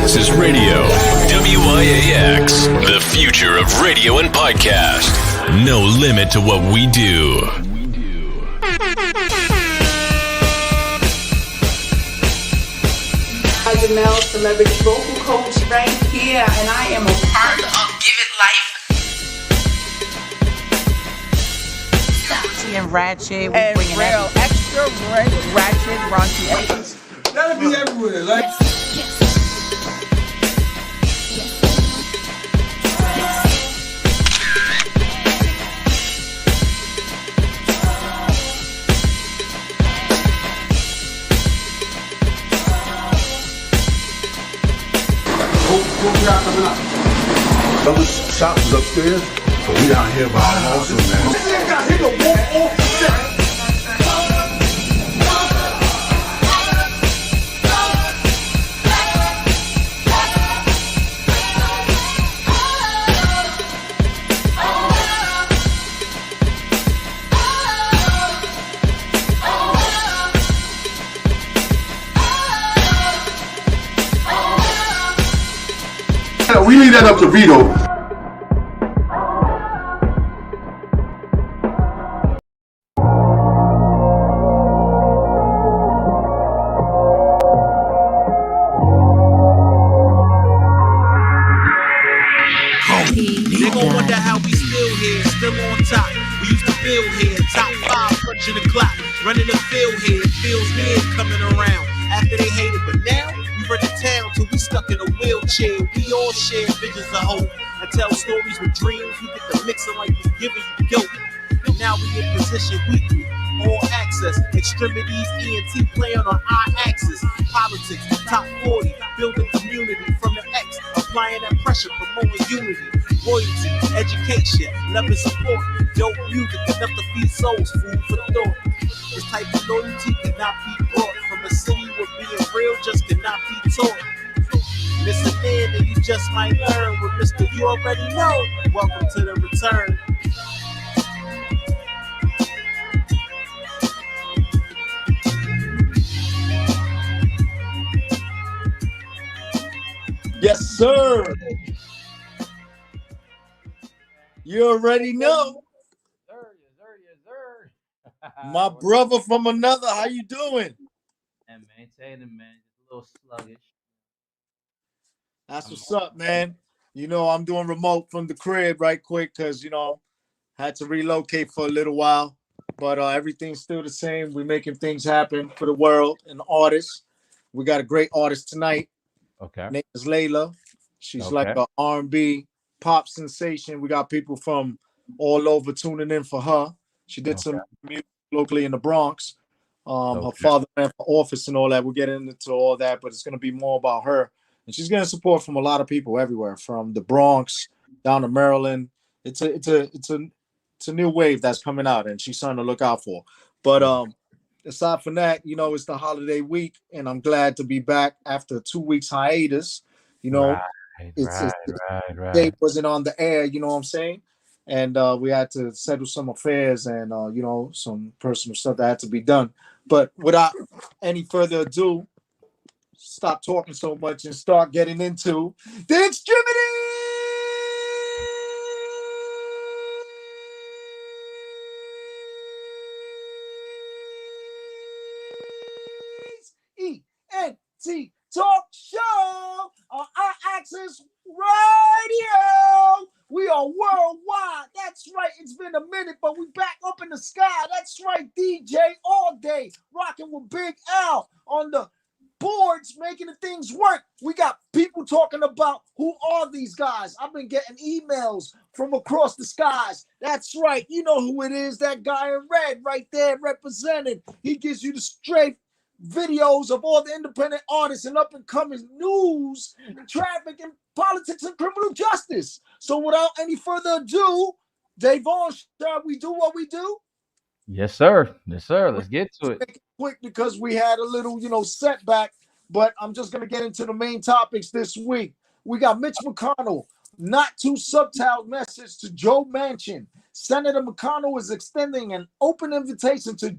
Access Radio. WIAX, the future of radio and podcast. No limit to what we do. Janelle, celebrity vocal coach right here, and I am a part of Give It Life. And ratchet, we and bringing real extra ratchet, raunchy. That'll be everywhere, like. What we got coming up? Other shop is upstairs, so we down here by our also, man. This nigga got hit a walk off the set. We leave that up to Vito. They gon' wonder how we still here, still on top. We used to build here, top 5 punching the clock. Running the field here, feels weird coming around. After they hated, but now we run the town till we stuck in a wheelchair. We all share visions of hope and tell stories with dreams. We get the mixing like we giving you dope. And now we in position weekly, all access, extremities, ENT playing on our axis. Politics, top 40, building community from the X, applying that pressure, promoting unity. Royalty, education, love and support. Dope music enough to feed souls, food for thought. This type of loyalty cannot be brought from a city where being real just cannot be taught. Listen in and you just might learn with Mr. You already know. Welcome to the return. Yes, sir. You already know. My brother from another. How you doing? And maintaining, man, just a little sluggish. That's what's up, man. You know, I'm doing remote from the crib right quick because, you know, had to relocate for a little while. But everything's still the same. We're making things happen for the world and artists. We got a great artist tonight. Okay. Her name is Layla. She's like an R&B pop sensation. We got people from all over tuning in for her. She did some music locally in the Bronx. Her father ran for office and all that. We'll get into all that, but it's going to be more about her. And she's getting support from a lot of people everywhere, from the Bronx down to Maryland. It's a new wave that's coming out, and she's something to look out for. But aside from that, you know, it's the holiday week, and I'm glad to be back after a 2 weeks hiatus. You know, right. Dave wasn't on the air, you know what I'm saying? And we had to settle some affairs and, you know, some personal stuff that had to be done. But without any further ado, stop talking so much and start getting into the X-Tremitiez! ENT Talk Show on our Access Radio. We are worldwide. That's right. It's been a minute, but we back up in the sky. That's right. DJ all day, rocking with Big Al on the boards, making the things work. We got people talking about who are these guys. I've been getting emails from across the skies. That's right. You know who it is. That guy in red right there represented. He gives you the straight videos of all the independent artists and up-and-coming news and traffic and politics and criminal justice. So without any further ado, DAVON, shall we do what we do? Yes, sir. Yes, sir. Let's get to it. Make it quick because we had a little, you know, setback, but I'm just going to get into the main topics this week. We got Mitch McConnell, not too subtle message to Joe Manchin. Senator McConnell is extending an open invitation to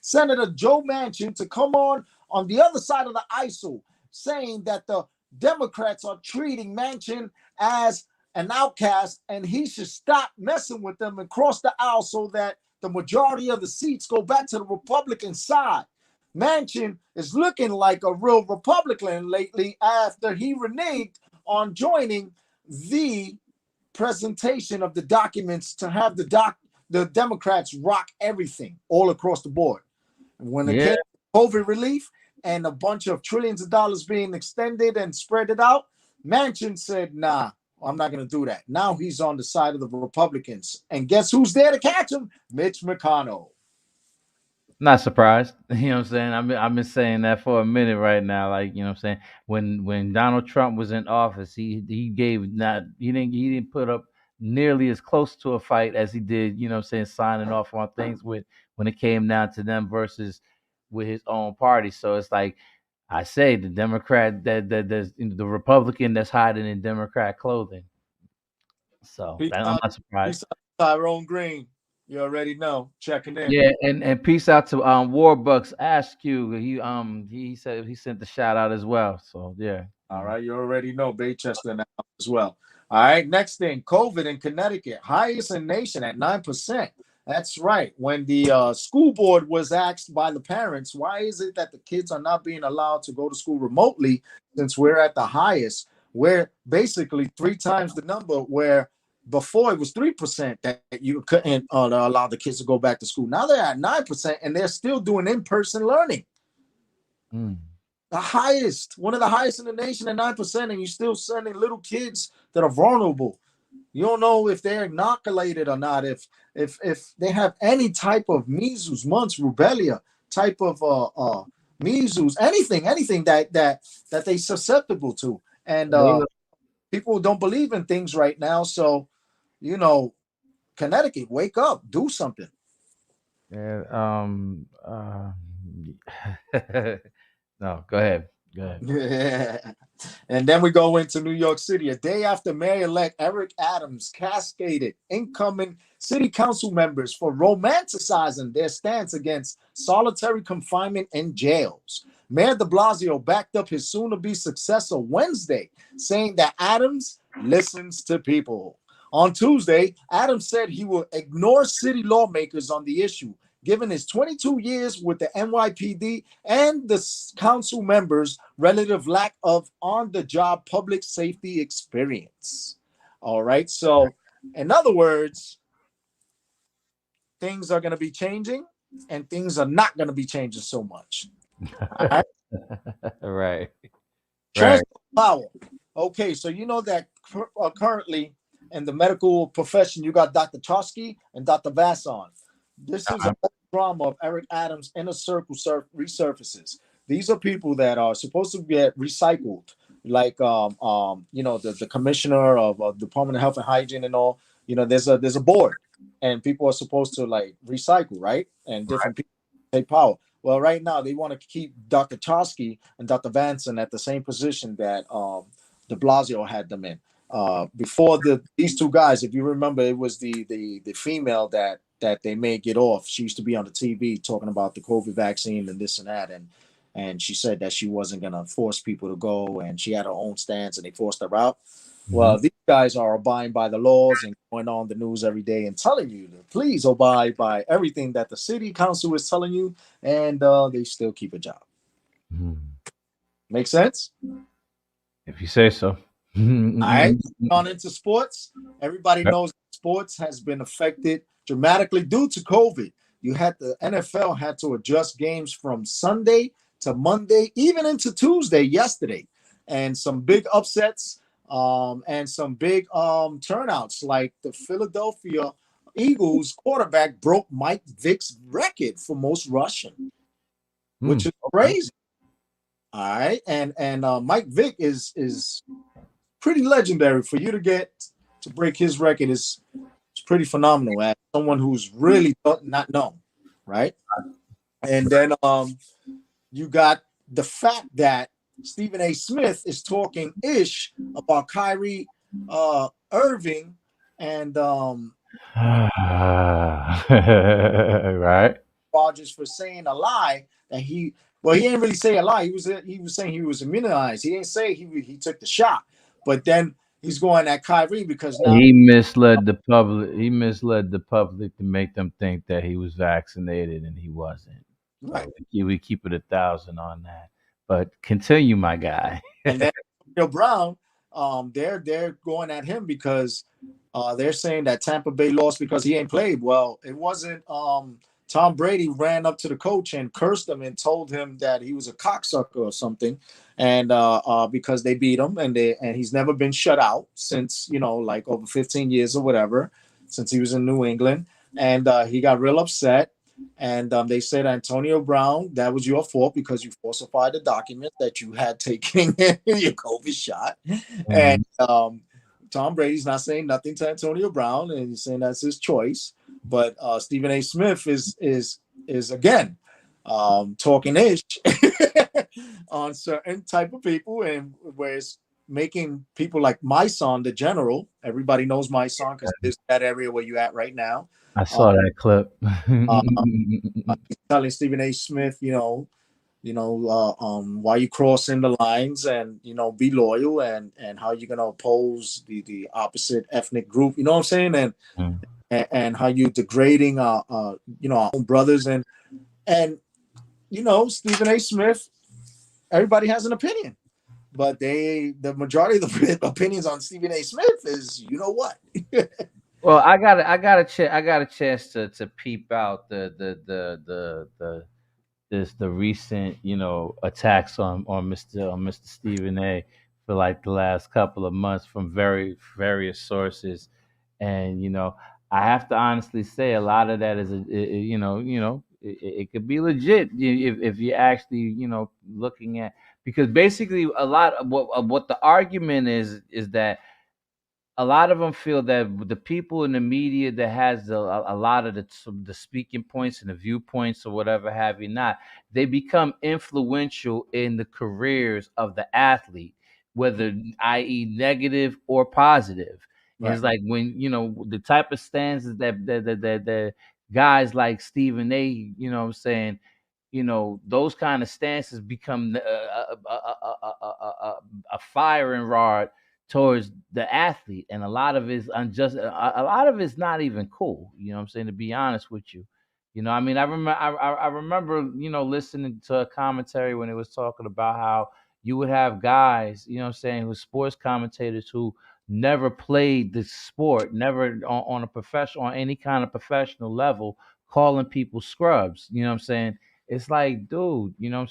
Senator Joe Manchin to come on the other side of the aisle, saying that the Democrats are treating Manchin as an outcast, and he should stop messing with them and cross the aisle so that the majority of the seats go back to the Republican side. Manchin is looking like a real Republican lately after he reneged on joining the presentation of the documents to have the Democrats rock everything all across the board. When it came to COVID relief and a bunch of trillions of dollars being extended and spread it out, Manchin said, nah, I'm not going to do that. Now he's on the side of the Republicans. And guess who's there to catch him? Mitch McConnell. Not surprised. You know what I'm saying? I've been saying that for a minute right now. Like, you know what I'm saying? When Donald Trump was in office, he didn't put up nearly as close to a fight as he did, you know what I'm saying, signing off on things with when it came down to them versus with his own party. So it's like I say, the Democrat that's the Republican that's hiding in Democrat clothing. So I'm not surprised. Tyrone Green. You already know. Checking in. Yeah, and peace out to Warbucks Ask You. He said he sent the shout out as well. So yeah. All right, you already know Baychester now as well. All right, next thing, COVID in Connecticut, highest in nation at 9%. That's right. When the school board was asked by the parents, why is it that the kids are not being allowed to go to school remotely since we're at the highest? We're basically 3 times the number where before it was 3% that you couldn't allow the kids to go back to school. Now they're at 9% and they're still doing in-person learning. The highest, one of the highest in the nation at 9%, and you're still sending little kids that are vulnerable. You don't know if they're inoculated or not, if they have any type of measles, mumps, rubella type of measles, anything that they're susceptible to. And people don't believe in things right now. So, you know, Connecticut, wake up, do something. Yeah. No, go ahead. Yeah. And then we go into New York City. A day after Mayor-elect Eric Adams cascaded incoming city council members for romanticizing their stance against solitary confinement in jails. Mayor de Blasio backed up his soon-to-be successor Wednesday, saying that Adams listens to people. On Tuesday, Adams said he will ignore city lawmakers on the issue, given his 22 years with the NYPD and the council members' relative lack of on-the-job public safety experience. All right. So, in other words, things are going to be changing and things are not going to be changing so much. All right. Right. Transfer power. Okay. So, you know that currently in the medical profession, you got Dr. Chosky and Dr. Vasson. This is a drama of Eric Adams' inner circle resurfaces. These are people that are supposed to get recycled, like you know, the commissioner of Department of Health and Hygiene and all. You know, there's a board, and people are supposed to like recycle, right? And different people take power. Well, right now they want to keep Dr. Chosky and Dr. Vanson at the same position that de Blasio had them in. Before these two guys, if you remember, it was the female that they may get off. She used to be on the TV talking about the COVID vaccine and this and that. And she said that she wasn't going to force people to go, and she had her own stance and they forced her out. Mm-hmm. Well, these guys are abiding by the laws and going on the news every day and telling you to please abide by everything that the city council is telling you. And they still keep a job. Mm-hmm. Make sense? If you say so. All right. On into sports. Everybody knows sports has been affected dramatically due to COVID. The NFL had to adjust games from Sunday to Monday, even into Tuesday yesterday, and some big upsets and some big turnouts. Like the Philadelphia Eagles quarterback broke Mike Vick's record for most rushing, which is crazy. All right, and Mike Vick is pretty legendary. For you to break his record is pretty phenomenal as someone who's really not known, right? And then you got the fact that Stephen A. Smith is talking ish about Kyrie Irving and right, Rogers for saying a lie that he Well, he didn't really say a lie. He was saying he was immunized. He didn't say he took the shot. But then he's going at Kyrie because now He misled the public. He misled the public to make them think that he was vaccinated and he wasn't. right. So we keep it 1,000 on that. But continue, my guy. And then Brown, they're going at him because they're saying that Tampa Bay lost because he ain't played. Well, it wasn't. Tom Brady ran up to the coach and cursed him and told him that he was a cocksucker or something, and because they beat him and he's never been shut out since, like over 15 years or whatever, since he was in New England, and he got real upset. And they said, Antonio Brown, that was your fault because you falsified the document that you had taken your COVID shot. Mm-hmm. And Tom Brady's not saying nothing to Antonio Brown, and he's saying that's his choice. But Stephen A. Smith is again talking ish on certain type of people, and where it's making people like my son, the general. Everybody knows my son because there's that area where you at right now. I saw that clip. Telling Stephen A. Smith, why you crossing the lines, and be loyal, and how you're gonna oppose the opposite ethnic group. You know what I'm saying? And how you degrading our own brothers, and Stephen A. Smith. Everybody has an opinion, but the majority of the opinions on Stephen A. Smith is what. Well, I got a chance to peep out the recent attacks on Mr. Stephen A. for like the last couple of months from various sources, and I have to honestly say a lot of that is it could be legit if you're actually looking at, because basically a lot of what the argument is that a lot of them feel that the people in the media that has a lot of the speaking points and the viewpoints or whatever have you not, they become influential in the careers of the athlete, whether i.e. negative or positive. Right. It's like when the type of stances that guys like Stephen A. I'm saying, those kind of stances become a firing rod towards the athlete, and a lot of it's unjust. A lot of it's not even cool. I'm saying, to be honest with you. I mean, I remember listening to a commentary when it was talking about how you would have guys, who sports commentators who never played the sport, never on a professional, on any kind of professional level, calling people scrubs. It's like, dude, there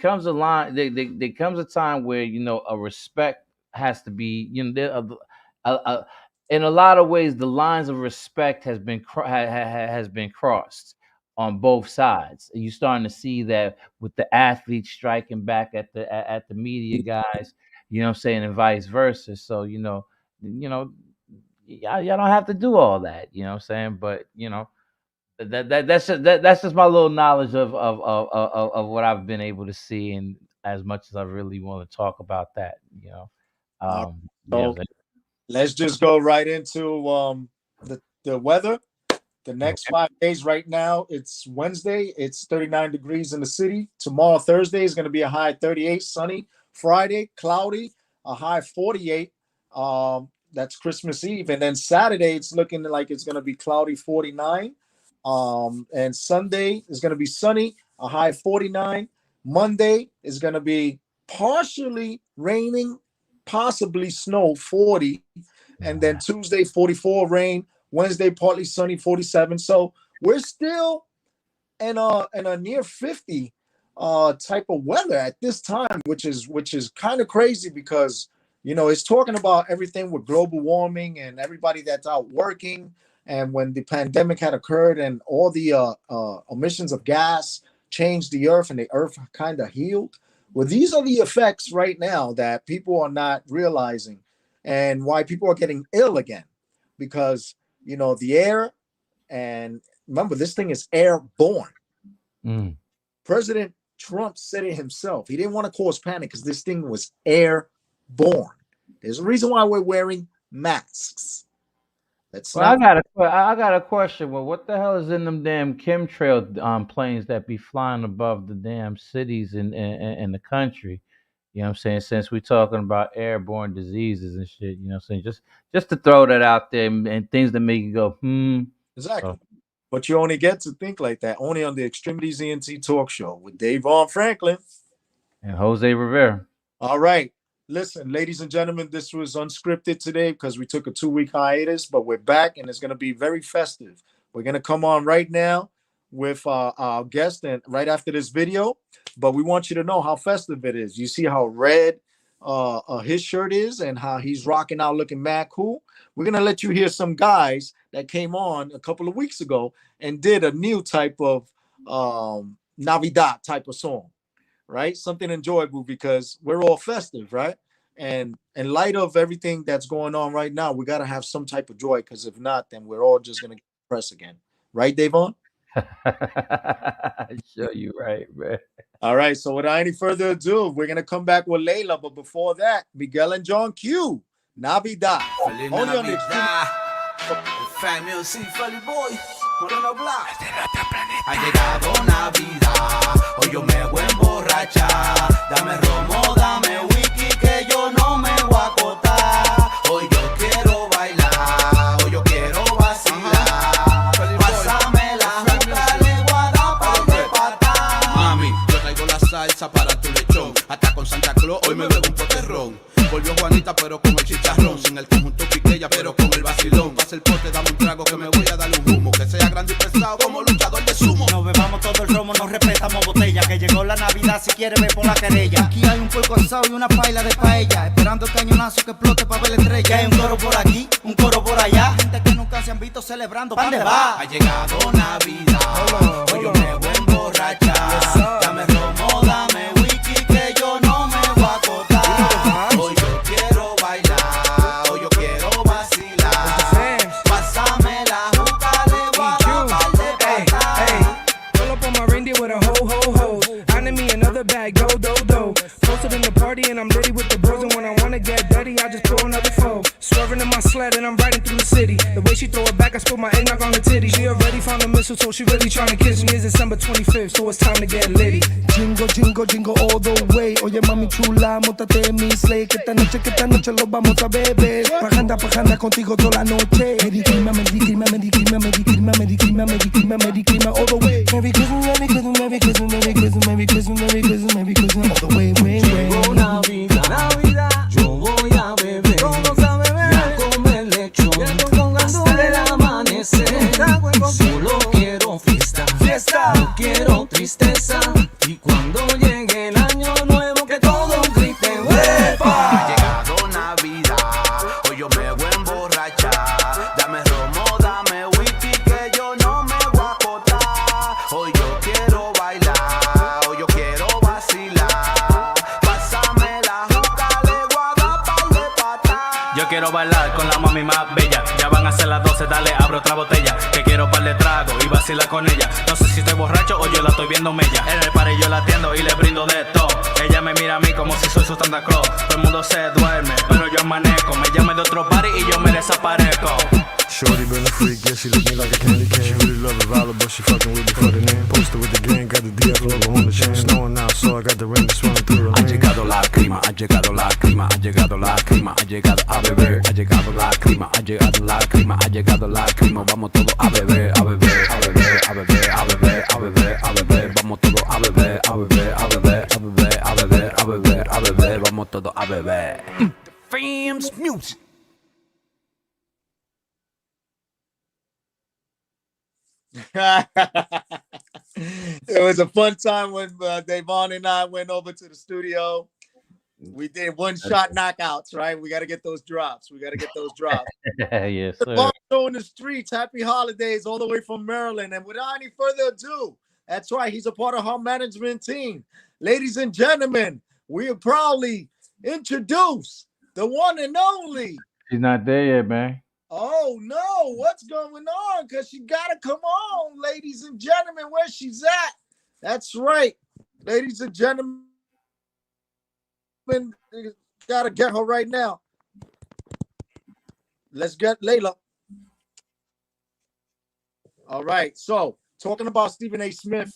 comes a line. There comes a time where a respect has to be. In a lot of ways, the lines of respect has been crossed on both sides. You're starting to see that with the athletes striking back at the media guys. And vice versa. So y'all don't have to do all that. But that's just my little knowledge of what I've been able to see, and as much as I really want to talk about that, So let's just go right into the weather. The next 5 days right now, it's Wednesday. It's 39 degrees in the city. Tomorrow, Thursday, is going to be a high 38, sunny. Friday, cloudy, a high 48. That's Christmas Eve. And then Saturday, it's looking like it's going to be cloudy, 49. And Sunday is going to be sunny, a high 49. Monday is going to be partially raining, possibly snow, 40. And then Tuesday, 44, rain. Wednesday, partly sunny, 47. So we're still in a near 50 type of weather at this time, which is kind of crazy because it's talking about everything with global warming and everybody that's out working. And when the pandemic had occurred and all the emissions of gas changed the earth and the earth kind of healed. Well, these are the effects right now that people are not realizing, and why people are getting ill again, because the air, and remember, this thing is airborne. President Trump said it himself. He didn't want to cause panic because this thing was airborne. There's a reason why we're wearing masks. Let's Well, not. I got a question. Well, what the hell is in them damn chemtrail planes that be flying above the damn cities in the country? You know what I'm saying? Since we're talking about airborne diseases and shit, you know what I'm saying? Just to throw that out there and things that make you go, hmm. Exactly. So, But you only get to think like that only on the Extremities ENT talk show with Davon Franklin. and Jose Rivera. All right. Listen, ladies and gentlemen, this was unscripted today because we took a 2-week hiatus, but we're back and it's going to be very festive. We're going to come on right now with our guest and right after this video, but we want you to know how festive it is. You see how red his shirt is and how he's rocking out looking mad cool. We're going to let you hear some guys that came on a couple of weeks ago and did a new type of Navidad type of song. Right? Something enjoyable because we're all festive, right? And in light of everything that's going on right now, we got to have some type of joy because if not, then we're all just going to get depressed again. Right, Davon? Sure, you right, man. All right. So without any further ado, we're going to come back with Layla. But before that, Miguel and John Q. Navidad. Feliz Only on the Navidad. Fan Music, Feliz Boy, Moreno Black. Ha llegado Navidad, hoy yo me voy a emborrachar. Dame romo, dame whisky, que yo no me voy a acotar. Hoy yo quiero bailar, hoy yo quiero vacilar. Pásame la juca, le voy a dar par de patas. Mami, yo traigo la salsa para tu lechón. Hasta con Santa Claus hoy me bebo un poterrón. Volvió Juanita pero con el chicharrón. Sin el conjunto piqueya pero con el vacilón. Pasa el pote, dame un trago que me voy a darle un humo. Que sea grande y pesado como luchador de sumo. Nos bebamos todo el romo, nos respetamos botella. Que llegó la Navidad, si quieres ver por la querella. Aquí hay un puerco asado y una paila de paella. Esperando el cañonazo que explote pa' ver la estrella. Hay un coro por aquí, un coro por allá. Gente que nunca se han visto celebrando. ¿Pa' dónde va? Ha llegado Navidad, hoy yo me voy a emborrachar. Dame romo, dame whisky, que yo no me voy a acotar. Hoy yo quiero bailar, hoy yo quiero vacilar. Pásame la juca, le voy a dar par de patas. Pull up on my reindeer with a ho ho ho. I need me another bag, do do do. Posted in the party and I'm litty with the bros, and when I wanna get dirty, I just throw another foe. Swerving in my sled and I'm riding through the city. The way she throw it back, I spill my eggnog on her titty. She already found a mistletoe, she really tryna kiss me. It's December 25th, so it's time to get litty. Jingle, jingle, jingle all the way. Oye mami chula, móntate en mi sleigh. Que esta noche lo vamos a beber. Pajanda, pajanda contigo toda la noche. Merry Christmas, Merry Christmas, Merry Christmas, Merry Christmas, Merry Christmas, Merry Christmas, Merry Christmas all the way. Merry Christmas, Merry Christmas, Merry Christmas, Merry Christmas, Merry Christmas, Merry Christmas, Merry Christmas all the way, way, way. Llegó Navidad, Navidad, yo voy a beber, todos a beber, y a comer lechón, hasta el amanecer. Solo quiero fiesta, fiesta, no quiero tristeza. Y cuando llegue el año nuevo, que todos griten ¡Huepa! Ha llegado Navidad, hoy yo me voy a emborrachar. Dame romo, dame whisky, que yo no me voy a acotar. Hoy yo quiero bailar, hoy yo quiero vacilar. Pásame la juca, le voy a dar par de patas. Yo quiero bailar con la mami más bella. Ya van a ser las 12, dale, abre otra botella. Que quiero par de trago y vacilar con ella. No sé si estoy borracho o yo la estoy viendo mella. En el party yo la atiendo y le brindo de todo. Ella me mira a mí como si soy su Santa Claus. Todo el mundo se duerme, pero yo amanezco. Me llame de otro party y yo me desaparezco. Shorty been a freak, yeah, she look me like a candy cane. She really love Rivala, but she fucking with me for the name. Poster with the gang, got the DF logo on the chain. Snowing now, so I got the rain that's running through the Ha lane. llegado la clima, ha llegado la clima, ha llegado la clima, ha llegado a beber, ha llegado la clima, ha llegado la clima, ha llegado la clima. Vamos todos a beber, a beber, a beber, a beber, a beber, a beber, a beber. Vamos todos a beber, a beber, a beber, a beber, a beber, a beber, a beber. Vamos todos a beber. Famous Music. It was a fun time when Davon and I went over to the studio. We did one shot knockouts, right? We got to get those drops. Yes, sir. Davon show in the streets. Happy holidays all the way from Maryland. And without any further ado, that's right. He's a part of our management team. Ladies and gentlemen, we proudly introduce the one and only. She's not there yet, man. Oh no, what's going on? Because she gotta come on, ladies and gentlemen, where she's at. That's right, ladies and gentlemen, gotta get her right now. Let's get Layla. All right. So talking about Stephen A. Smith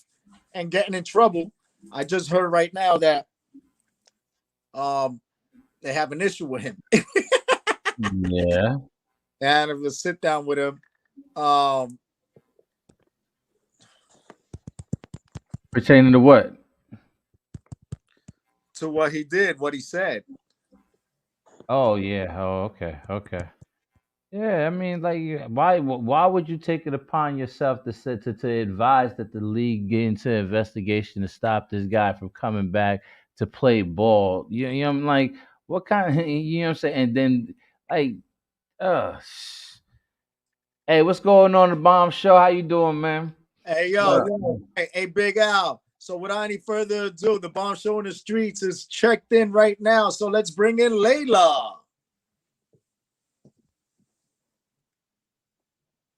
and getting in trouble, I just heard right now that they have an issue with him. Yeah. And if we sit down with him, um, Pertaining to what? to what he did, what he said. Oh yeah. Oh okay. Yeah, I mean, like, why would you take it upon yourself to say, to advise that the league get into investigation to stop this guy from coming back to play ball? I'm like, what kind of, you know what I'm saying? And then, like, uh, hey, what's going on the Bomb Show? How you doing, man? Hey, yo, hey, Big Al. So without any further ado, the Bomb Show in the Streets is checked in right now. So let's bring in Layla.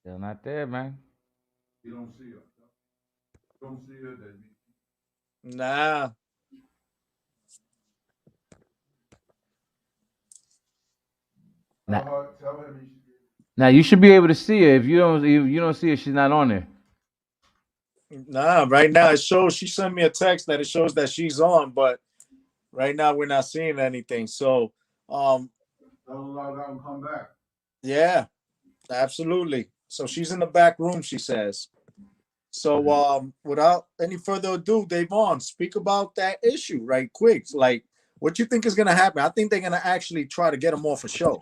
Still not there, man. You don't see her. Don't see her. Nah. Tell him Now you should be able to see her. If you don't see her, she's not on there. Nah, right now it shows, she sent me a text that it shows that she's on, but right now we're not seeing anything. So don't allow that and come back. yeah, absolutely. So she's in the back room, she says. So without any further ado, Davon, speak about that issue right quick. Like, what you think is gonna happen? I think they're gonna actually try to get him off a show.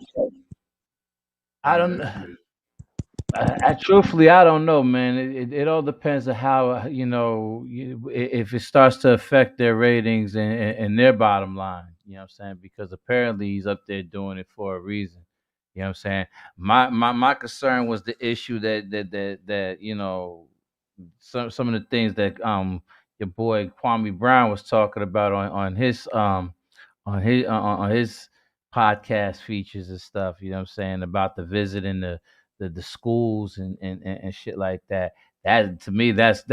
I don't. Truthfully, I don't know, man. It all depends on how if it starts to affect their ratings and their bottom line. You know what I'm saying? Because apparently he's up there doing it for a reason. You know what I'm saying? My concern was the issue that some of the things that your boy Kwame Brown was talking about on his podcast features and stuff. You know what I'm saying, about the visiting the schools and shit like that. That, to me, that's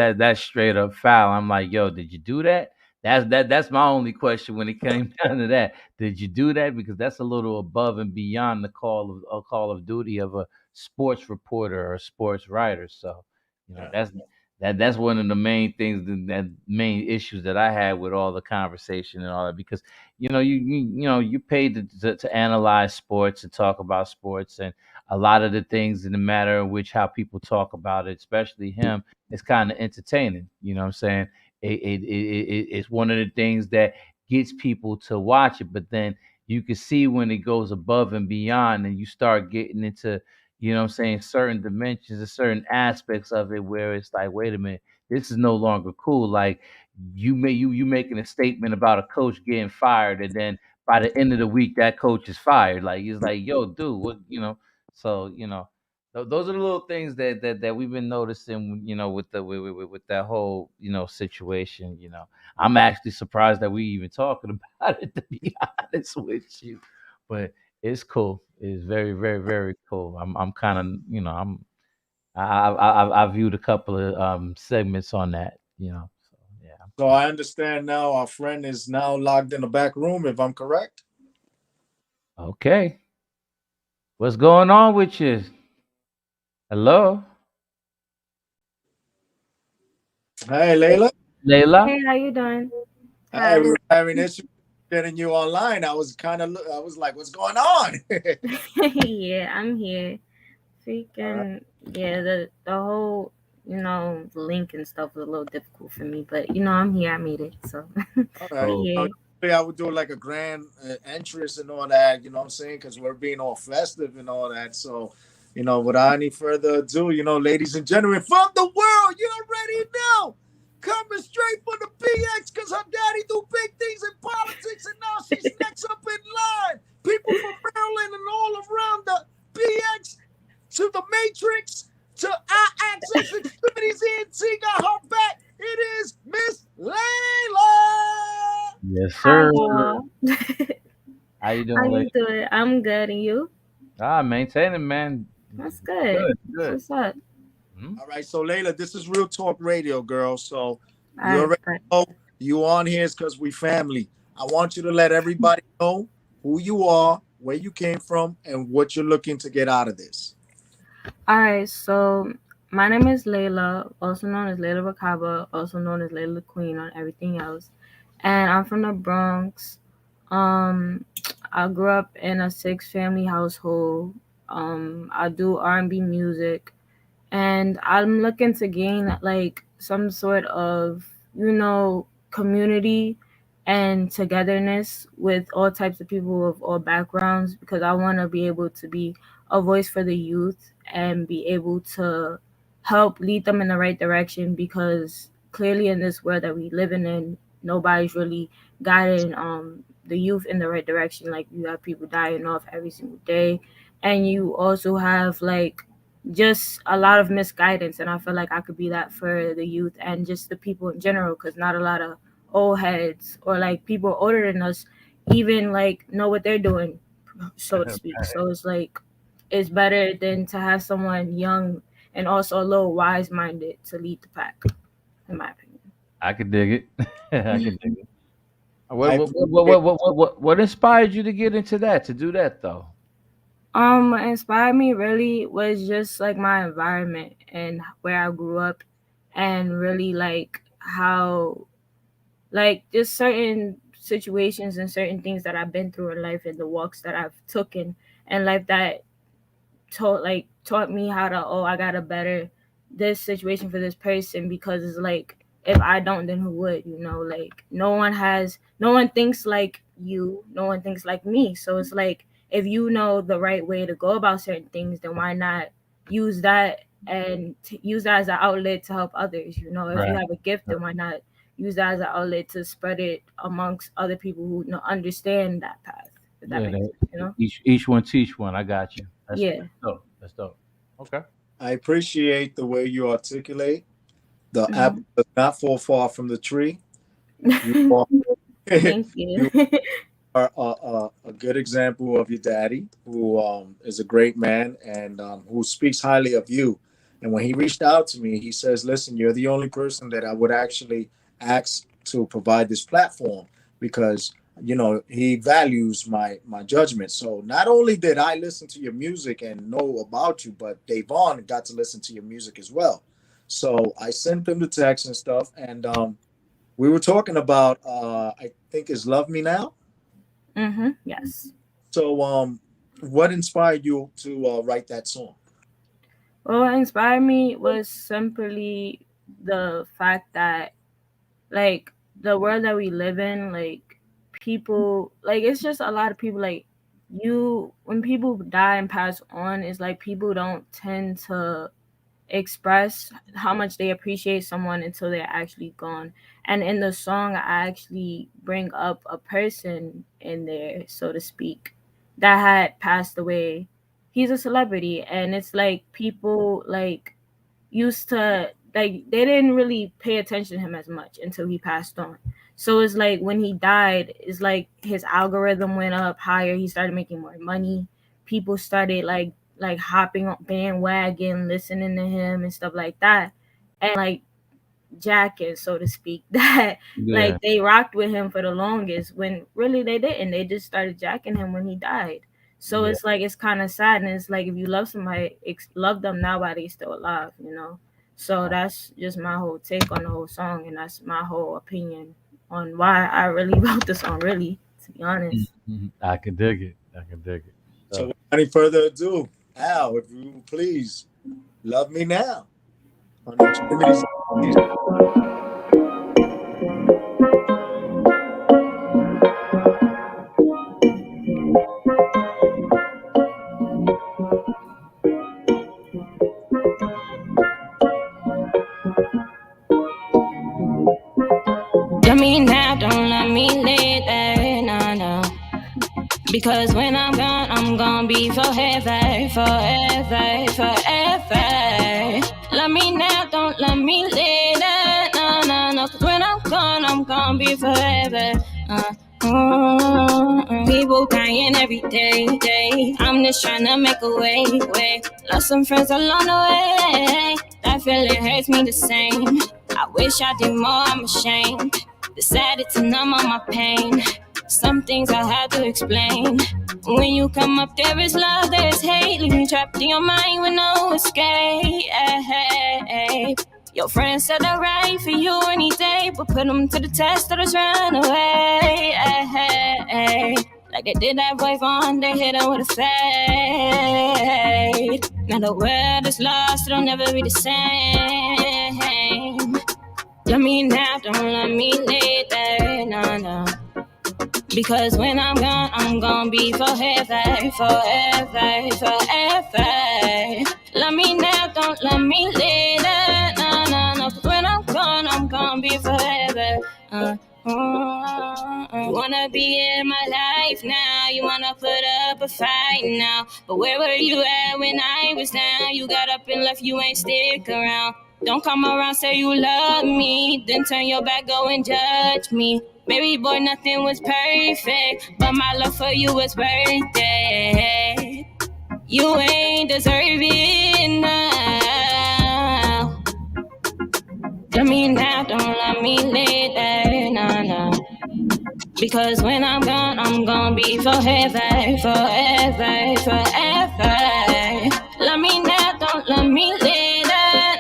straight up foul. I'm like, yo, did you do that? That's my only question when it came down to that. Did you do that? Because that's a little above and beyond the call of duty of a sports reporter or a sports writer. So, that's one of the main things, that main issues that I had with all the conversation and all that, because you paid to analyze sports and talk about sports, and a lot of the things in the matter in which how people talk about it, especially him, is kind of entertaining. You know what I'm saying? It's one of the things that gets people to watch it, but then you can see when it goes above and beyond, and you start getting into, you know what I'm saying, certain dimensions and certain aspects of it where it's like, wait a minute, this is no longer cool. Like, you making a statement about a coach getting fired, and then by the end of the week that coach is fired. Like, it's like, yo, dude, what, so, those are the little things that we've been noticing, with with that whole, situation. I'm actually surprised that we even talking about it, to be honest with you. But it's cool. It's very, very, very cool. I'm kind of, I viewed a couple of segments on that. So yeah. So I understand now our friend is now locked in the back room, if I'm correct. Okay. What's going on with you? Hello? Hey, Layla. Layla? Hey, how you doing? Hey, we were having issues getting you online. I was like, what's going on? Yeah, I'm here. Freaking yeah, the whole link and stuff was a little difficult for me, but I'm here. I made it, so All right. yeah. I would do like a grand entrance and all that, you know what I'm saying? Because we're being all festive and all that. So, without any further ado, ladies and gentlemen, from the world, you already know, coming straight from the BX, because her daddy do big things in politics, and now she's next up in line. People from Maryland and all around the BX to the Matrix to our Axis Extremities ENT got her back. It is Miss Layla. Yes, sir. How you doing? How you doing? I'm good, and you? Maintaining, man. That's good. Good. What's up? All right, so Layla, this is Real Talk Radio, girl. So you All already right. know you on here is because we family. I want you to let everybody know who you are, where you came from, and what you're looking to get out of this. All right, so My name is Layla, also known as Layla Rakaba, also known as Layla the Queen on everything else. And I'm from the Bronx. Um, I grew up in a 6 family household. I do R&B music, and I'm looking to gain like some sort of, community and togetherness with all types of people of all backgrounds, because I want to be able to be a voice for the youth and be able to help lead them in the right direction, because clearly in this world that we living in, nobody's really guiding the youth in the right direction. Like, you have people dying off every single day, and you also have like just a lot of misguidance, and I feel like I could be that for the youth and just the people in general, because not a lot of old heads or like people older than us even like know what they're doing, so to speak. So it's like it's better than to have someone young and also a little wise minded to lead the pack, in my opinion. I could dig it. I could dig it. I What inspired you to get into that, to do that though? What inspired me really was just like my environment and where I grew up, and really like how, like, just certain situations and certain things that I've been through in life and the walks that I've taken in life that taught me how to, oh, I gotta better this situation for this person, because it's like if I don't, then who would? Like, no one thinks like you, no one thinks like me. So it's like, if you know the right way to go about certain things, then why not use that and use that as an outlet to help others? If you Right. have a gift, then why not use that as an outlet to spread it amongst other people who understand that path, if that Yeah, makes that, sense. each one teach one. I got you. Yeah. That's dope. That's dope. Okay. I appreciate the way you articulate. The Mhm. apple does not fall far from the tree. You are, Thank you. you are a good example of your daddy, who is a great man and who speaks highly of you. And when he reached out to me, he says, "Listen, you're the only person that I would actually ask to provide this platform, because he values my judgment." So not only did I listen to your music and know about you, but Davon got to listen to your music as well. So I sent him the text and stuff, and we were talking about I think is "Love Me Now." Yes. So, what inspired you to write that song? Well, what inspired me was simply the fact that, like, the world that we live in, like, people, like, it's just a lot of people, like, when people die and pass on, it's like people don't tend to express how much they appreciate someone until they're actually gone. And in the song, I actually bring up a person in there, so to speak, that had passed away. He's a celebrity, and it's like people like used to, like, they didn't really pay attention to him as much until he passed on. So it's like when he died, it's like his algorithm went up higher. He started making more money. People started like hopping on bandwagon, listening to him and stuff like that. And like jacket, so to speak, that Yeah. like they rocked with him for the longest when really they didn't. They just started jacking him when he died. So Yeah. it's like it's kind of sad, and it's like if you love somebody, love them now while they still alive. So that's just my whole take on the whole song, and that's my whole opinion on why I really wrote the song. Really, to be honest. I can dig it. I can dig it. So, So, without any further ado, Al, if you please, "Love Me Now" on Extremities. Love me now, don't love me later, no, no. Because when I'm gone, I'm gonna be forever, forever, forever. Love me now, don't love me later, no, no, no. Cause when I'm gone, I'm gonna be forever. People dying every day. I'm just trying to make a way. Lost some friends along the way. That feeling hurts me the same. I wish I did more, I'm ashamed. Decided to numb all my pain. Some things I had to explain. When you come up, there is love, there is hate. Leave me trapped in your mind with no escape. Your friends said they're right for you any day, but put them to the test or just run away. Like they did that boy Vaughn, they hit him with a fade. Now the world is lost, it'll never be the same. Love me now, don't love me later, no. Because when I'm gonna be forever, forever, forever. Love me now, don't love me later, no. Cause when I'm gonna be forever. You wanna be in my life now, you wanna put up a fight now. But where were you at when I was down? You got up and left, you ain't stick around. Don't come around, say you love me, then turn your back, go and judge me. Baby boy, nothing was perfect, but my love for you was worth it. You ain't deserving now. Love me now, don't love me later, no. Because when I'm gonna be forever, forever, forever. Love me now, don't love me later,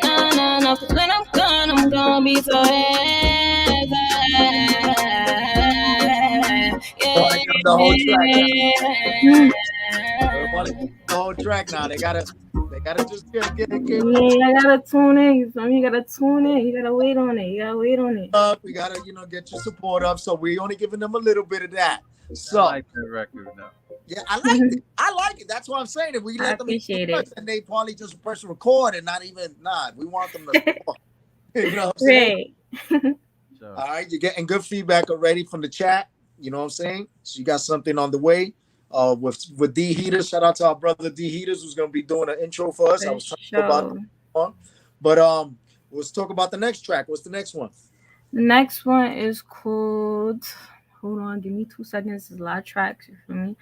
no. Cause when I'm gonna be forever. The whole track now. Everybody, the whole track now. They gotta just get. Yeah, I gotta tune in. You gotta tune in. You gotta wait on it. We gotta, get your support up. So we only giving them a little bit of that. So I like that record now. Yeah, I like it. I like it. That's what I'm saying. If we let them appreciate it, and they probably just press record and not even we want them to support. You know what I'm saying? Right. All right, you're getting good feedback already from the chat. You know what I'm saying? So you got something on the way. With D Heaters, shout out to our brother D Heaters, who's gonna be doing an intro for us. I was talking about that, but let's talk about the next track. What's the next one? The next one is called. Hold on, give me 2 seconds. There's a lot of tracks for me.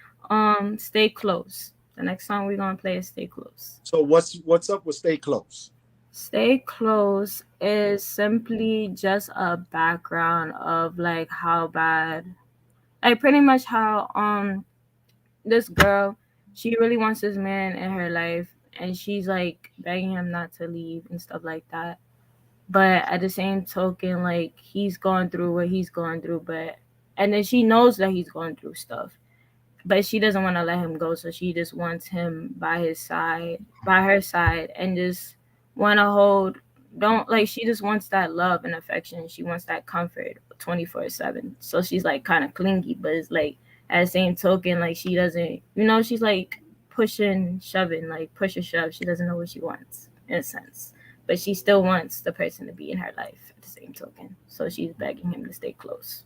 Stay Close. The next song we're gonna play is Stay Close. So what's up with Stay Close? Stay Close is simply just a background of like how bad, like pretty much how this girl, she really wants this man in her life, and she's like begging him not to leave and stuff like that. But at the same token, like he's going through what he's going through, and then she knows that he's going through stuff, but she doesn't want to let him go. So she just wants him by her side, and just want to hold. She just wants that love and affection. She wants that comfort 24/7. So she's like kind of clingy, but it's like at the same token, like she doesn't, she's like pushing, shoving, like push or shove. She doesn't know what she wants in a sense, but she still wants the person to be in her life at the same token. So she's begging him to stay close.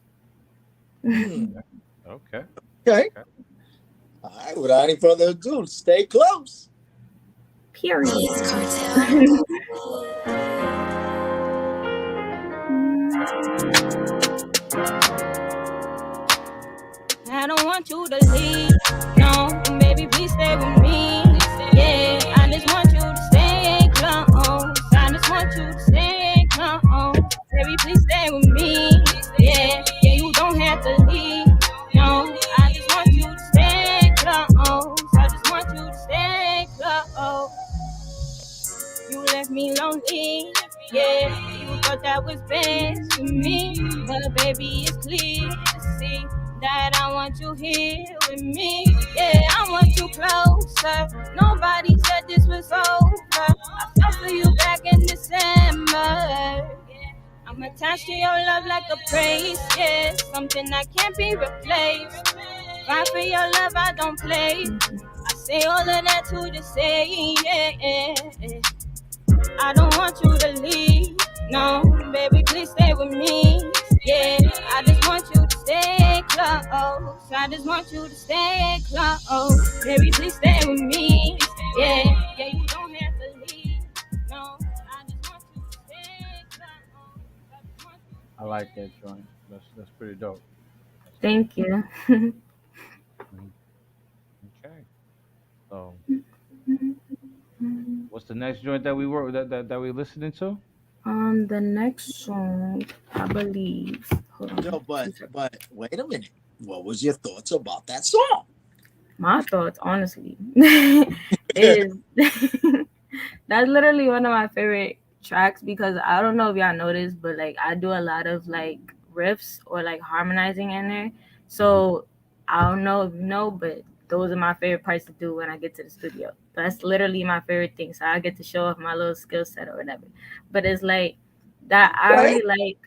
Okay. All right, without any further ado, stay close. Period. I don't want you to leave, no, baby, please stay with me. Yeah, I just want you to stay close. I just want you to stay close. Baby, please stay with me. Yeah, you don't have to leave. No, I just want you to stay close. I just want you to stay close. You left me lonely. Yeah, you thought that was best for me, but baby, it's clear to see that I want you here with me. Yeah, I want you closer. Nobody said this was over. I fell for you back in December. I'm attached to your love like a praise. Yeah, something that can't be replaced. Right for your love, I don't play. I say all of that to just say, yeah. I don't want you to leave. No, baby, please stay with me. Yeah, I just want you to stay close. I just want you to stay close. Baby, please stay with me. Yeah, you don't have to leave. No, I just want you to stay close. I like that joint. That's pretty dope. Thank you. Okay. So, what's the next joint that we listening to? The next song, I believe. Hold on. No, but wait a minute. What was your thoughts about that song? My thoughts, honestly, is that's literally one of my favorite tracks because I don't know if y'all noticed, but like I do a lot of like riffs or like harmonizing in there. So I don't know if you know, but those are my favorite parts to do when I get to the studio. That's literally my favorite thing. So I get to show off my little skill set or whatever. But it's like that I Right? really like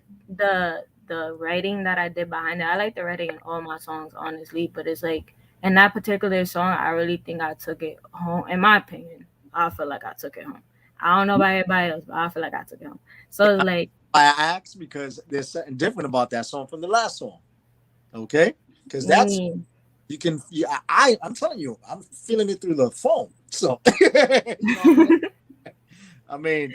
the writing that I did behind it. I like the writing in all my songs, honestly. But it's like in that particular song, I really think I took it home. In my opinion, I feel like I took it home. I don't know about everybody else, but I feel like I took it home. So it's like, I asked because there's something different about that song from the last song. Okay, because that's you can. Yeah, I'm telling you, I'm feeling it through the phone. So, you know, I mean,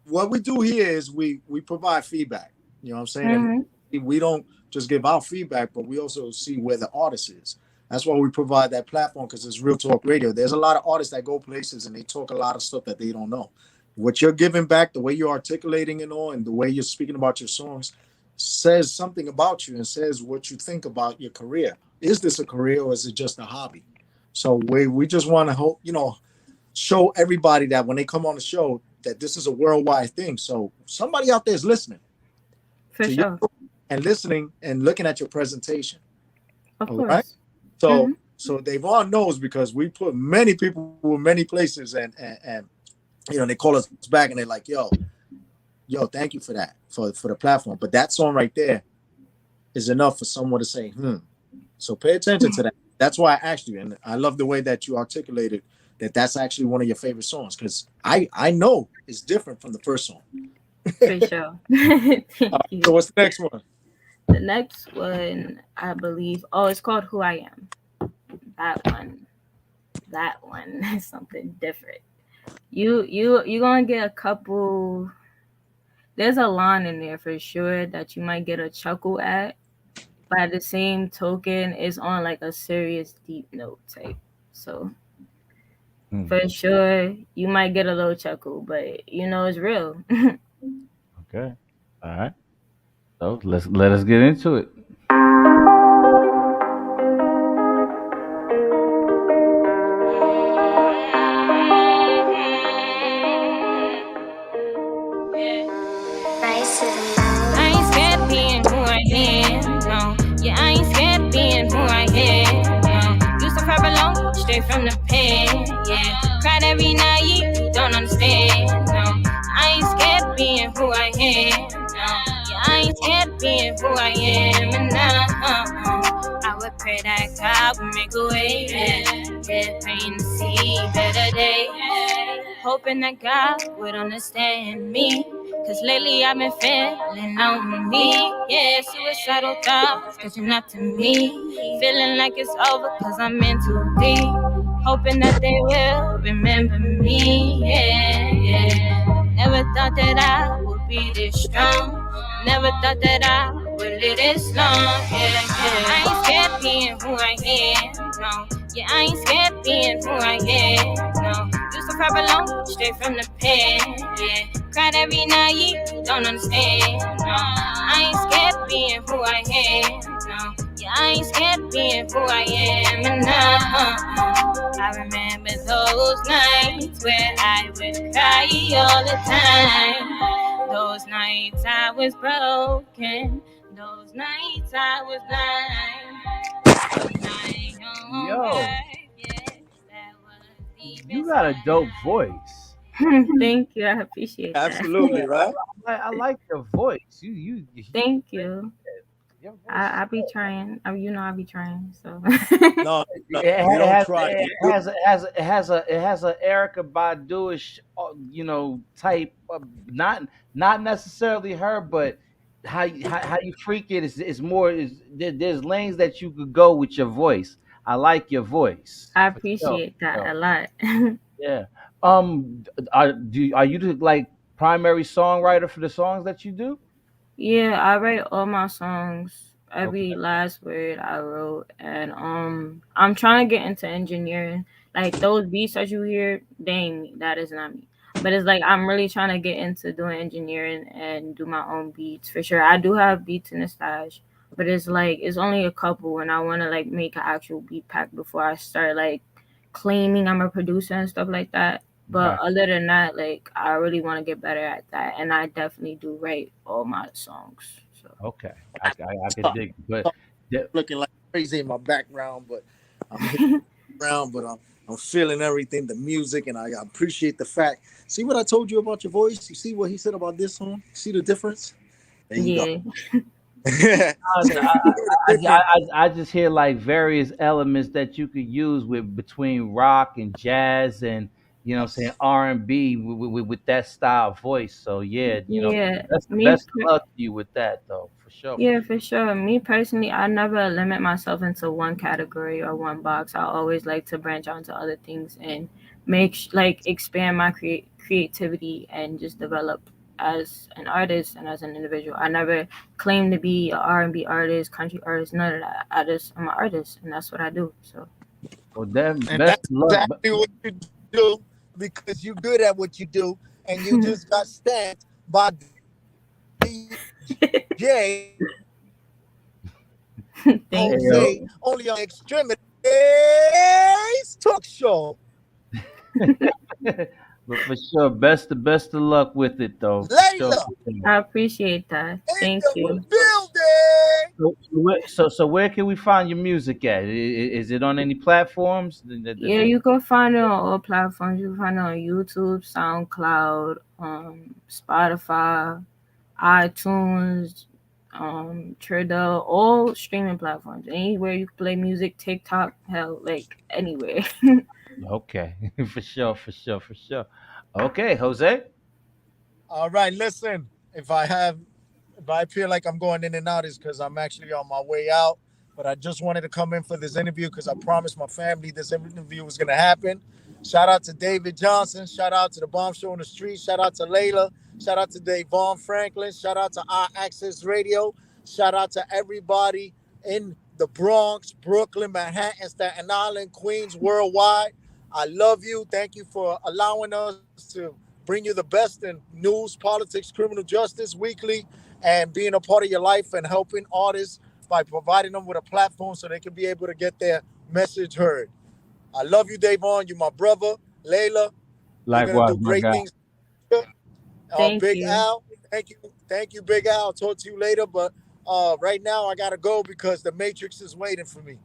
what we do here is we provide feedback. You know what I'm saying? And we don't just give our feedback, but we also see where the artist is. That's why we provide that platform because it's Real Talk Radio. There's a lot of artists that go places and they talk a lot of stuff that they don't know. What you're giving back, the way you're articulating it all, and the way you're speaking about your songs says something about you and says what you think about your career. Is this a career or is it just a hobby? So we just want to hope, show everybody that when they come on the show that this is a worldwide thing. So somebody out there is listening. For sure. And listening and looking at your presentation. Of all course. Right? So Davon knows because we put many people in many places and they call us back and they're like, yo, thank you for that, for the platform. But that song right there is enough for someone to say, So pay attention to that. That's why I asked you. And I love the way that you articulated that that's actually one of your favorite songs because I know it's different from the first song. For sure. Thank you. So what's the next one? The next one, I believe, it's called Who I Am. That one is something different. You're gonna get a couple. There's a line in there for sure that you might get a chuckle at, but at the same token, it's on like a serious deep note type. So for sure, you might get a little chuckle, but it's real. Okay. All right. So let us get into it. I ain't scared being who I am, no. Yeah, I ain't scared being who I am, no. Used to cry alone, straight from the pen, yeah. Cried every night, you don't understand, no. I ain't scared being who I am, no. Yeah, I ain't scared being who I am, and I would pray that God would make a way, yeah, praying to see better days, hoping that God would understand me. Cause lately I've been feeling lonely, yeah, suicidal thoughts catching up to me, feeling like it's over cause I'm in too deep, hoping that they will remember me, yeah. Never thought that I would be this strong, never thought that I would live this long, yeah. I ain't scared being who I am, no. Yeah, I ain't scared being who I am, no. Used to cry alone, straight from the pen, yeah. Cried every night, you don't understand, no. I ain't scared being who I am, no. Yeah, I ain't scared being who I am, and I remember those nights where I would cry all the time. Those nights I was broken, those nights I was blind. Yo, you got a dope voice. Thank you. I appreciate that. Absolutely, right? I like your voice. You Thank you. I be trying. I be trying. So No, it has a Erica Baduish, type of, not necessarily her, but how you freak it is more there's lanes that you could go with your voice. I like your voice. I for sure. appreciate that a lot. Yeah. Are you the like primary songwriter for the songs that you do? Yeah, I write all my songs. Every last word I wrote, and I'm trying to get into engineering. Like those beats that you hear, they ain't me. That is not me. But it's like I'm really trying to get into doing engineering and do my own beats for sure. I do have beats in the stash, but it's like it's only a couple, and I want to like make an actual beat pack before I start like claiming I'm a producer and stuff like that. But other than that, like I really want to get better at that, and I definitely do write all my songs. So Okay, I could dig, but Looking like crazy in my background, but I'm hitting around, but I'm feeling everything, the music, and I appreciate the fact. See what I told you about your voice? You see what he said about this song? See the difference? There you go. I just hear like various elements that you could use with between rock and jazz and saying R&B with that style of voice. So yeah, yeah, that's the best of luck to you with that though, for sure. Yeah, for sure. Me personally, I never limit myself into one category or one box. I always like to branch out into other things and expand my creativity and just develop as an artist and as an individual. I never claim to be an R&B artist, country artist, none of that. I'm an artist, and that's what I do. So, well, and that's exactly what you do because you're good at what you do, and you just got stamped by DJ Jose only on X-Tremitiez talk show. But for sure, best of luck with it though. Layla. Sure. I appreciate that. Thank you. So where can we find your music at? Is it on any platforms? Yeah, you can find it on all platforms. You can find it on YouTube, SoundCloud, Spotify, iTunes, Treadle, all streaming platforms. Anywhere you can play music, TikTok, hell, like anywhere. Okay, for sure. Okay, Jose. All right, listen. If I feel like I'm going in and out, it's because I'm actually on my way out. But I just wanted to come in for this interview because I promised my family this interview was going to happen. Shout out to David Johnson. Shout out to the Bomb Show on the Street. Shout out to Layla. Shout out to DAVON Franklin. Shout out to Our Access Radio. Shout out to everybody in the Bronx, Brooklyn, Manhattan, Staten Island, Queens, worldwide. I love you. Thank you for allowing us to bring you the best in news, politics, criminal justice weekly, and being a part of your life and helping artists by providing them with a platform so they can be able to get their message heard. I love you, DAVON. You're my brother. Layla. Likewise, do great things. Big Al. Thank you, Big Al. I'll talk to you later, but right now I gotta go because the Matrix is waiting for me.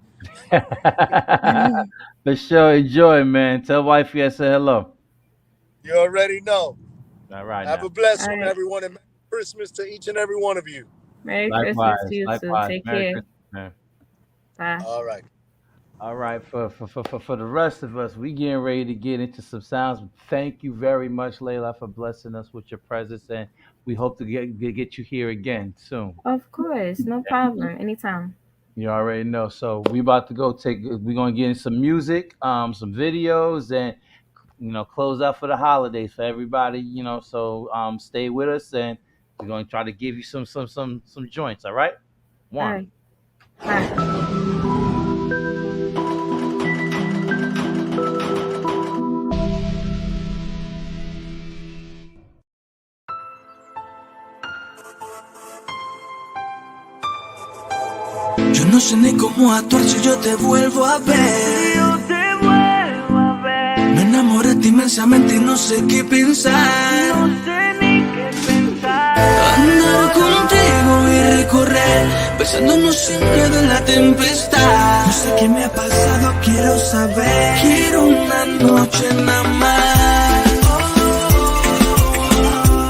For sure, enjoy, man. Tell wifey I said hello. You already know. All right. Have a blessed one, everyone, and Merry Christmas to each and every one of you. Merry Christmas to you too. Take care. Bye. All right. All right. For the rest of us, we getting ready to get into some sounds. Thank you very much, Layla, for blessing us with your presence, and we hope to get you here again soon. Of course, no problem. Anytime. You already know. So we about to go we're gonna get in some music, some videos, and close out for the holidays for everybody. So stay with us, and we're gonna try to give you some joints. All right. One. All right. Yo no sé ni cómo actuar si yo te vuelvo a ver. Me enamoré de ti inmensamente y no sé qué pensar. Andar contigo y recorrer, besándonos sin miedo en la tempestad. No sé qué me ha pasado, quiero saber. Quiero una noche nada más.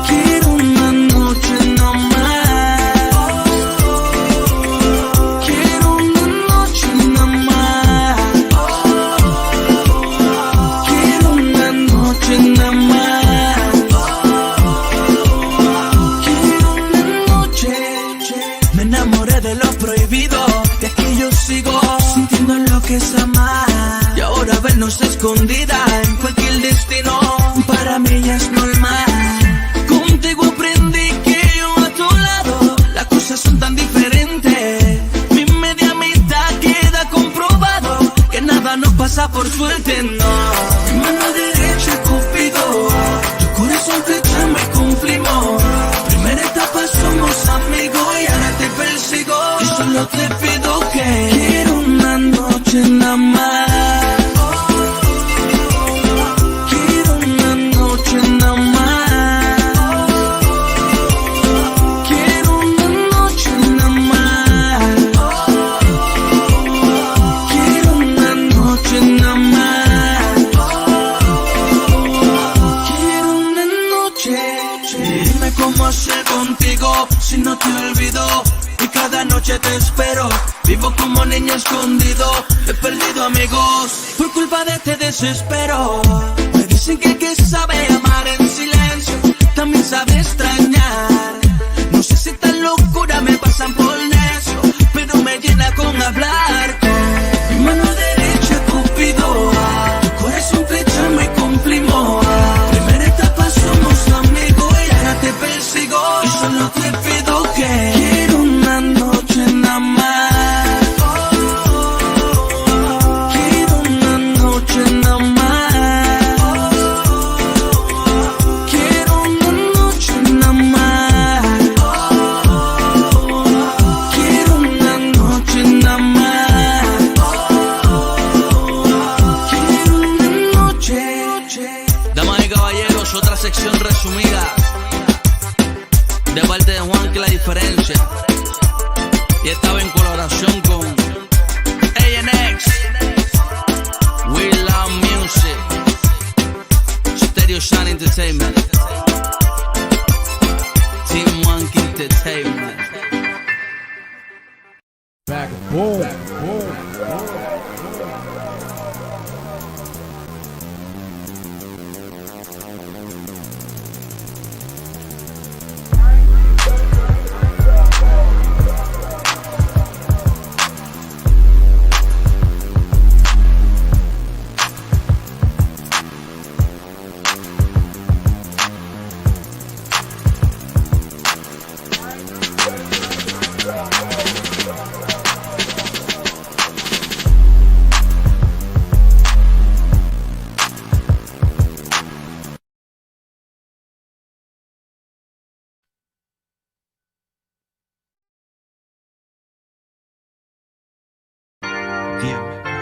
Quiero una noche nada más. Sintiendo lo que es amar y ahora vernos escondida en cualquier destino para mí ya es normal. Contigo aprendí que yo a tu lado las cosas son tan diferentes. Mi media mitad queda comprobado que nada nos pasa por suerte, no. Mi mano derecha Cupido, tu corazón flecha me cumplimos. Primera etapa somos amigos y ahora te persigo. Y solo te pido que quiero una noche nada más. Quiero una cómo hacer contigo si no te olvido. Y cada noche te espero. Vivo como niño escondido. He perdido amigos por culpa de este desespero. Me dicen que el que sabe amar en silencio también sabe extrañar. No sé si esta locura me pasan por necio, pero me llena con hablar. Mi mano derecha Cupido, tu corazón flechamos y cumplimos. Primera etapa somos amigos y ahora te persigo. Y solo te pido que quiero una noche nada más. Quiero una noche nada más. Quiero una noche nada más. Quiero una noche nada más. Quiero una noche. Damas y caballeros, otra sección resumida de parte de Juan, que la diferencia. Y estaba en colaboración con A&X, We Love Music, Stereo Shine Entertainment, Team Monkey Entertainment. Back, boom.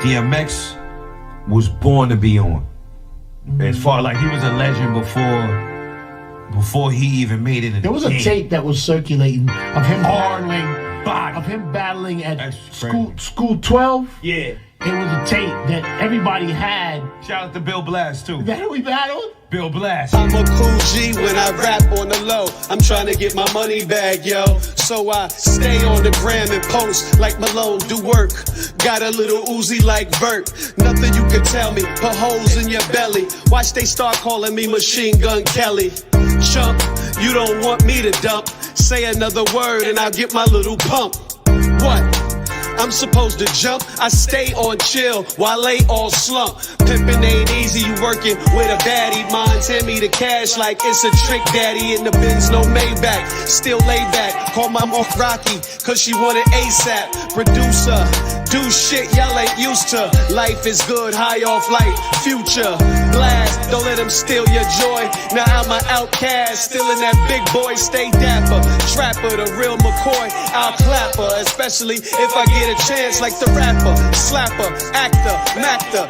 DMX was born to be on. As far like he was a legend before he even made it. There was a tape that was circulating of him battling at school 12. Yeah. It was a tape that everybody had. Shout out to Bill Blast too. Is that who we battled? Bill Blast. I'm a cool G when I rap on the low. I'm trying to get my money back, yo. So I stay on the gram and post like Malone, do work. Got a little Uzi like Bert. Nothing you can tell me, put holes in your belly. Watch they start calling me Machine Gun Kelly. Chump, you don't want me to dump. Say another word and I'll get my little pump. What? I'm supposed to jump, I stay on chill while they all slump. Pimpin' ain't easy, you working with a baddie. Mine send me the cash like it's a trick daddy. In the Benz, no Maybach, still lay back. Call my mom Rocky, cause she wanted ASAP. Producer, do shit y'all ain't used to. Life is good, high off life, future. Blast, don't let them steal your joy. Now I'm an outcast, still in that big boy, stay dapper. Trapper, the real McCoy, I'll clap her. Especially if I get a chance like the rapper, slapper, actor, mactor.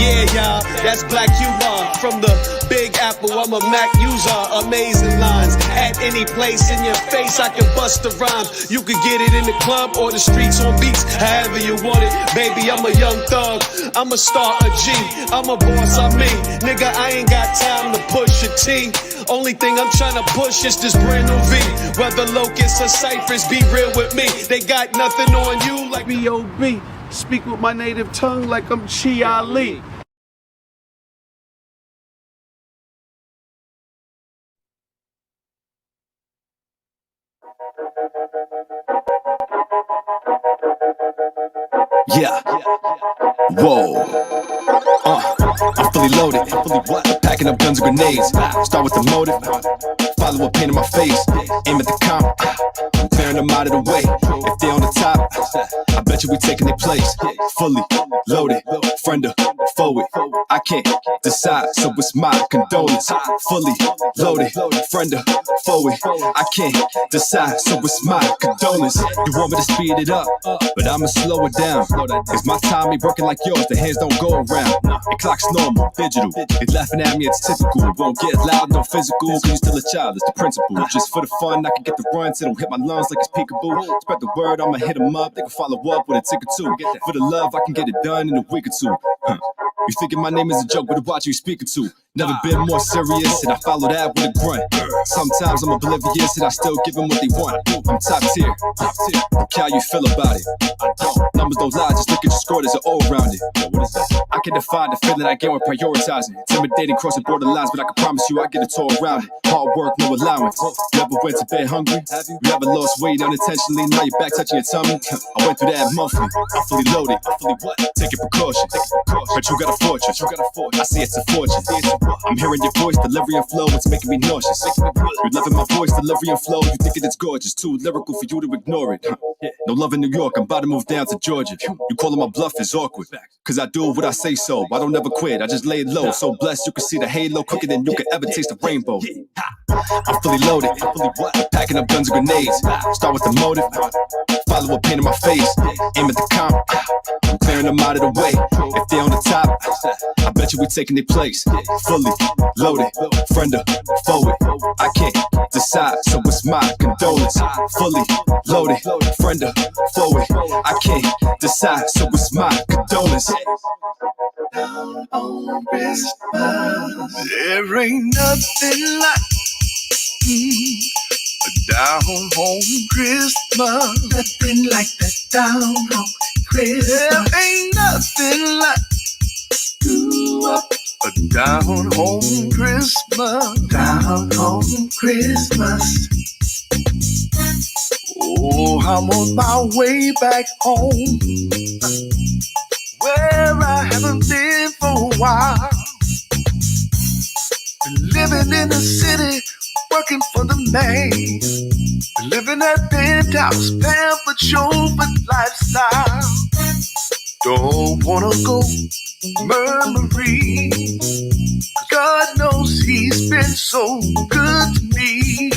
Yeah, y'all, that's black humor. From the Big Apple, I'm a Mac user. Amazing lines. At any place in your face, I can bust the rhymes. You can get it in the club or the streets on beats, however you want it. Baby, I'm a young thug. I'm a star, a G. I'm a boss, I'm me. Nigga, I ain't got time to push a T. Only thing I'm trying to push is this brand new V. Whether locusts or ciphers, be real with me. They got nothing on you like B.O.B. Speak with my native tongue like I'm Chi Ali. Yeah. Whoa. I'm fully loaded. Packing up guns and grenades. Start with the motive. Follow up pain in my face. Aim at the comp. Clearing them out of the way. If they on the top, I bet you we taking their place. Fully loaded. Friend or foe it. I can't decide, so it's my condolence. Fully loaded. Friend or foe it. I can't decide, so it's my condolence. You want me to speed it up, but I'ma slow it down. Cause my time ain't working like yours, the hands don't go around. It clock's normal, digital. They laughing at me, it's typical. It won't get loud, no physical, cause you still a child, it's the principle. Just for the fun, I can get the runs, it don't hit my lungs like it's peekaboo. Spread the word, I'ma hit them up, they can follow up with a tick or two. For the love, I can get it done in a week or two. You thinking my name is a joke, but watch who you speaking to. Never been more serious, and I follow that with a grunt. Sometimes I'm oblivious, and I still give them what they want. I'm top tier. Look how you feel about it. Numbers don't lie, just look at your score, there's an O around it. I can define the feeling I get when prioritizing. Intimidating, crossing borderlines, but I can promise you I get it all around it. Hard work, no allowance. You ever went to bed hungry? You ever lost weight unintentionally? Now you're back touching your tummy? I went through that monthly. I'm fully loaded. Taking precautions. But you got a fortune. I see it's a fortune. I'm hearing your voice, delivery and flow, it's making me nauseous. You're loving my voice, delivery and flow, you thinking it's gorgeous. Too lyrical for you to ignore it. No love in New York, I'm about to move down to Georgia. You calling my bluff is awkward, cause I do what I say so. I don't ever quit, I just lay it low. So blessed you can see the halo quicker than you can ever taste the rainbow. I'm fully loaded, packing up guns and grenades. Start with the motive, follow a pain in my face. Aim at the comp, I'm clearing them out of the way. If they're on the top, I bet you we taking their place. Fully loaded, friend or forward, I can't decide, so it's my condolence. Fully loaded, friend or forward, I can't decide, so it's my condolence. Down on Christmas, there ain't nothing like a down home Christmas. Nothing like that down home Christmas. There ain't nothing like a down home Christmas. Down home Christmas. Oh, I'm on my way back home, where I haven't been for a while. Been living in the city, working for the man. Been living that penthouse, pampered, chauffeured lifestyle. Don't wanna go murmuring, God knows he's been so good to me.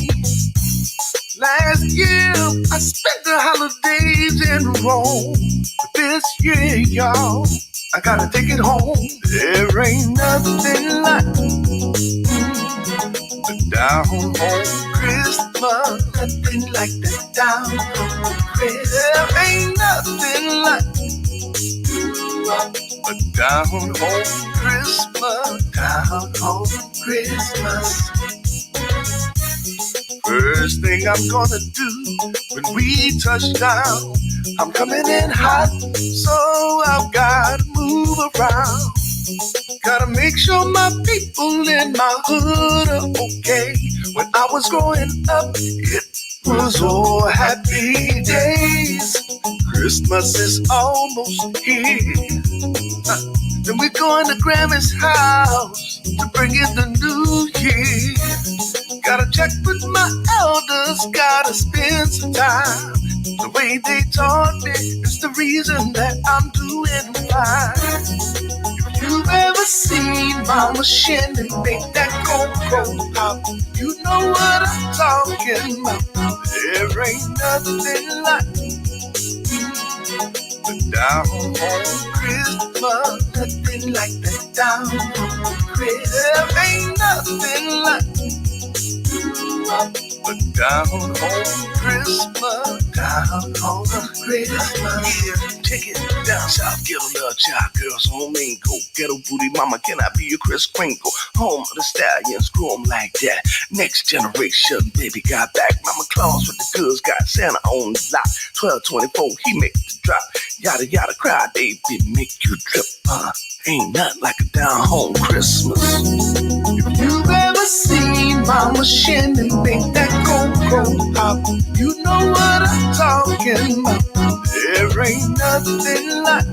Last year I spent the holidays in Rome, but this year, y'all, I gotta take it home. There ain't nothing like the down home Christmas. Nothing like that down home Christmas. There ain't nothing like a down home Christmas. Down home Christmas. First thing I'm gonna do when we touch down, I'm coming in hot, so I've gotta move around. Gotta make sure my people in my hood are okay. When I was growing up, it was all happy days. Christmas is almost here. Then we're going to Grammy's house to bring in the new year. Gotta check with my elders, gotta spend some time. The way they taught me is the reason that I'm doing fine. If you've ever seen Mama Shannon make that cocoa pop, you know what I'm talking about. There ain't nothing like the down home Christmas. Nothing like that down home Christmas. There ain't nothing like but down home Christmas. Down home Christmas. Yeah, check it down south. Get a little child, girls on Mingo. Ghetto booty mama, can I be your Chris Kringle? Home of the stallions, screw 'em like that. Next generation, baby got back. Mama Claus with the goods, got Santa on the lot. 1224, he make the drop. Yada yada, cry baby, make you trip. Ain't nothing like a down home Christmas. If you've ever seen Mama Shannon make that cocoa pop, you know what I'm talking about. There ain't nothing like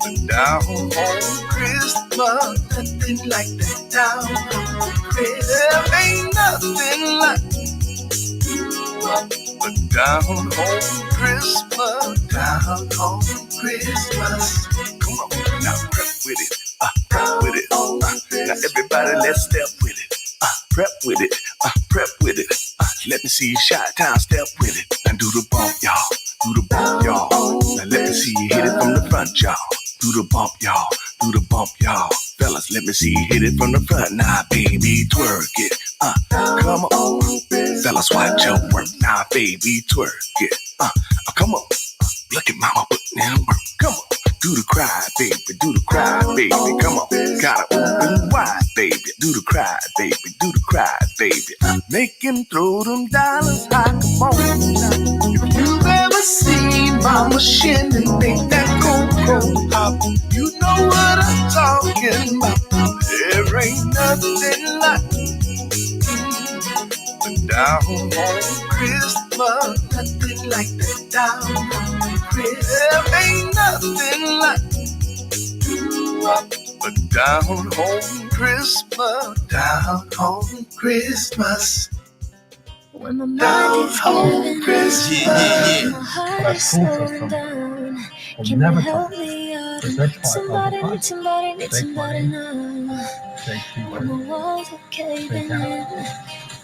the down home Christmas. Nothing like that down home Christmas. There ain't nothing like the down home Christmas. Down home Christmas. Come on, now prep with it. Prep with it. Now everybody, let's step with it. Prep with it. Prep with it. Let me see you shot time, step with it. And do the bump, y'all. Do the bump, y'all. Now let me see you hit it from the front, y'all. Do the bump, y'all. Do the bump, y'all. Fellas, let me see you hit it from the front. Now, baby, twerk it. Come on. Fellas, watch your work. Now, baby, twerk it. Come on. Look at mama putting in work. Come on. Do the cry, baby. Do the cry, baby. Come on. Gotta open wide, baby. Do the cry, baby. Do the cry, baby. Make him throw them dollars high. Come on now. If you've ever seen Mama Shin and make that cold pop, you know what I'm talking about. There ain't nothing like down home Christmas. Nothing like that down home Christmas. There ain't nothing like a down home Christmas. Down home Christmas. When my mind is giving out, my heart is slowing down. Can you help me out? Need somebody, need somebody, need somebody now. When my walls are caving in,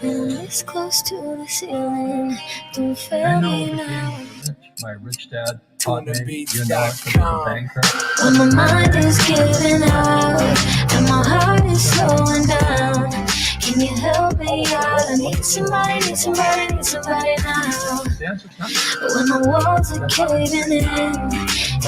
and I'm this close to the ceiling. Don't fail me now. My rich dad taught me, you know, as a banker. When my mind is giving out, and my heart is slowing down. Can you help me out? I need somebody, need somebody, need somebody now. When my walls are caving in,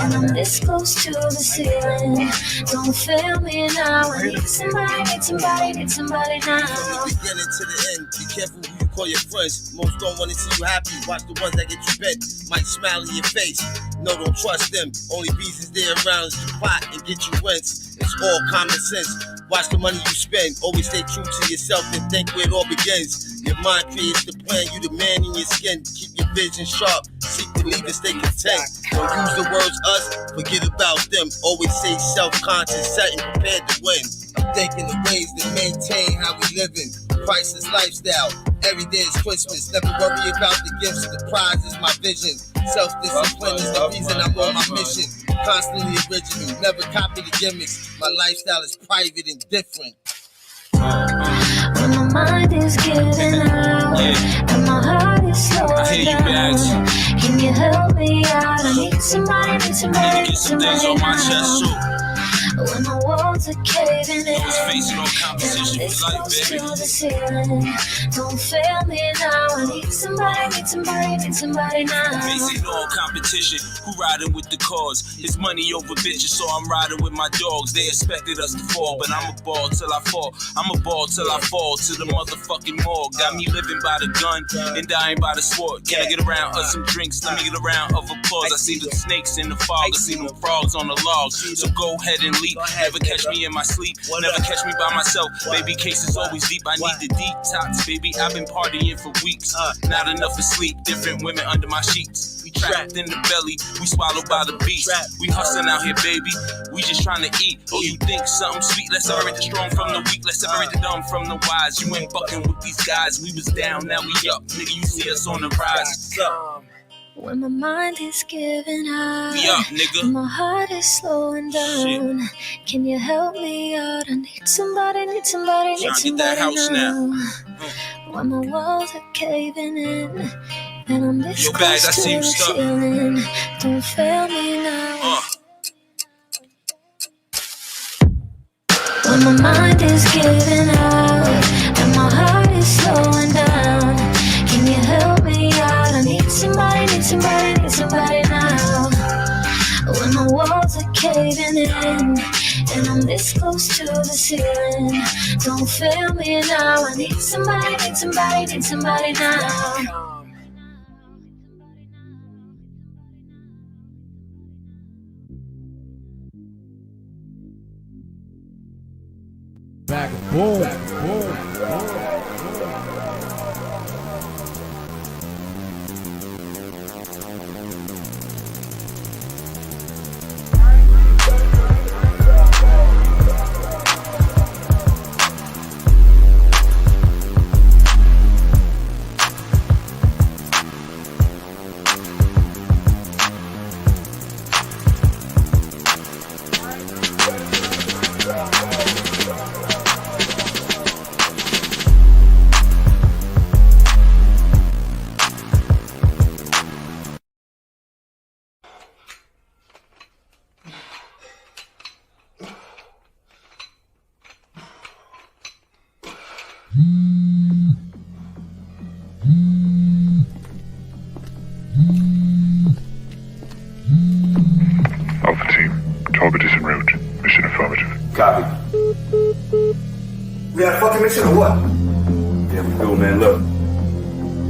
and I'm this close to the ceiling. Don't fail me now. I need somebody, need somebody, need somebody now. From the beginning to the end, be careful who you call your friends. Most don't want to see you happy. Watch the ones that get you bent. Might smile in your face. No, don't trust them. Only reasons they're around is to plot and get you rents. It's all common sense. Watch the money you spend. Always stay true to yourself and think where it all begins. Your mind creates the plan. You the man in your skin. Keep your vision sharp. Seek believe and stay content. Don't use the words us. Forget about them. Always stay self-conscious, set and prepared to win. I'm thinking of ways to maintain how we living. Priceless lifestyle. Every day is Christmas. Never worry about the gifts. The prize is my vision. Self-discipline is the reason I'm on my mission. Constantly original. Never copy the gimmicks. My lifestyle is private and different. When my mind is giving out, and my heart is slowing down. Can you help me out? I need somebody, need somebody, need somebody now. When my walls are caving in, and I'm this close to the ceiling. Don't fail me now. I need somebody, need somebody, need somebody now. Facing all competition, who riding with the cause? It's money over bitches, so I'm riding with my dogs. They expected us to fall, but I'm a ball till I fall. I'm a ball till I fall to the motherfucking morgue. Got me living by the gun and dying by the sword. Can I get around us some drinks? Let me get around of applause. I see the snakes in the fog, I see them frogs on the log. So go ahead and leap. Never catch me in my sleep, never catch me by myself. Baby, case is always deep. I need the detox, baby. I've been partying for weeks. Not enough to sleep. Different women under my sheets. We trapped in the belly, we swallowed by the beast. We hustling out here, baby. We just trying to eat. Oh, you think something sweet? Let's separate the strong from the weak. Let's separate the dumb from the wise. You ain't fucking with these guys. We was down, now we up. Nigga, you see us on the rise. When my mind is giving out, we up, nigga. And my heart is slowing down. Shit. Can you help me out? I need somebody, need somebody, need somebody that house now. When my walls are caving in, and I'm this close to the ceiling. Don't fail me now. When my mind is giving out, and my heart is slowing down. Can you help me out? I need somebody, need somebody, need somebody now. When my walls are caving in, and I'm this close to the ceiling. Don't fail me now. I need somebody, need somebody, need somebody now. Back boom, boom, boom. Alpha team, target is en route. Mission affirmative. Copy. We got a fucking mission or what? Yeah, we do, man. Look.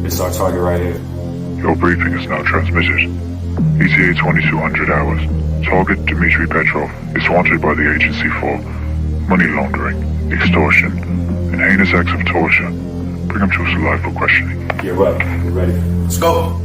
It's our target right here. Your briefing is now transmitted. ETA 2200 hours. Target Dmitry Petrov is wanted by the agency for money laundering, extortion, and heinous acts of torture. Bring him to us alive for questioning. Yeah, right. We're ready. Let's go.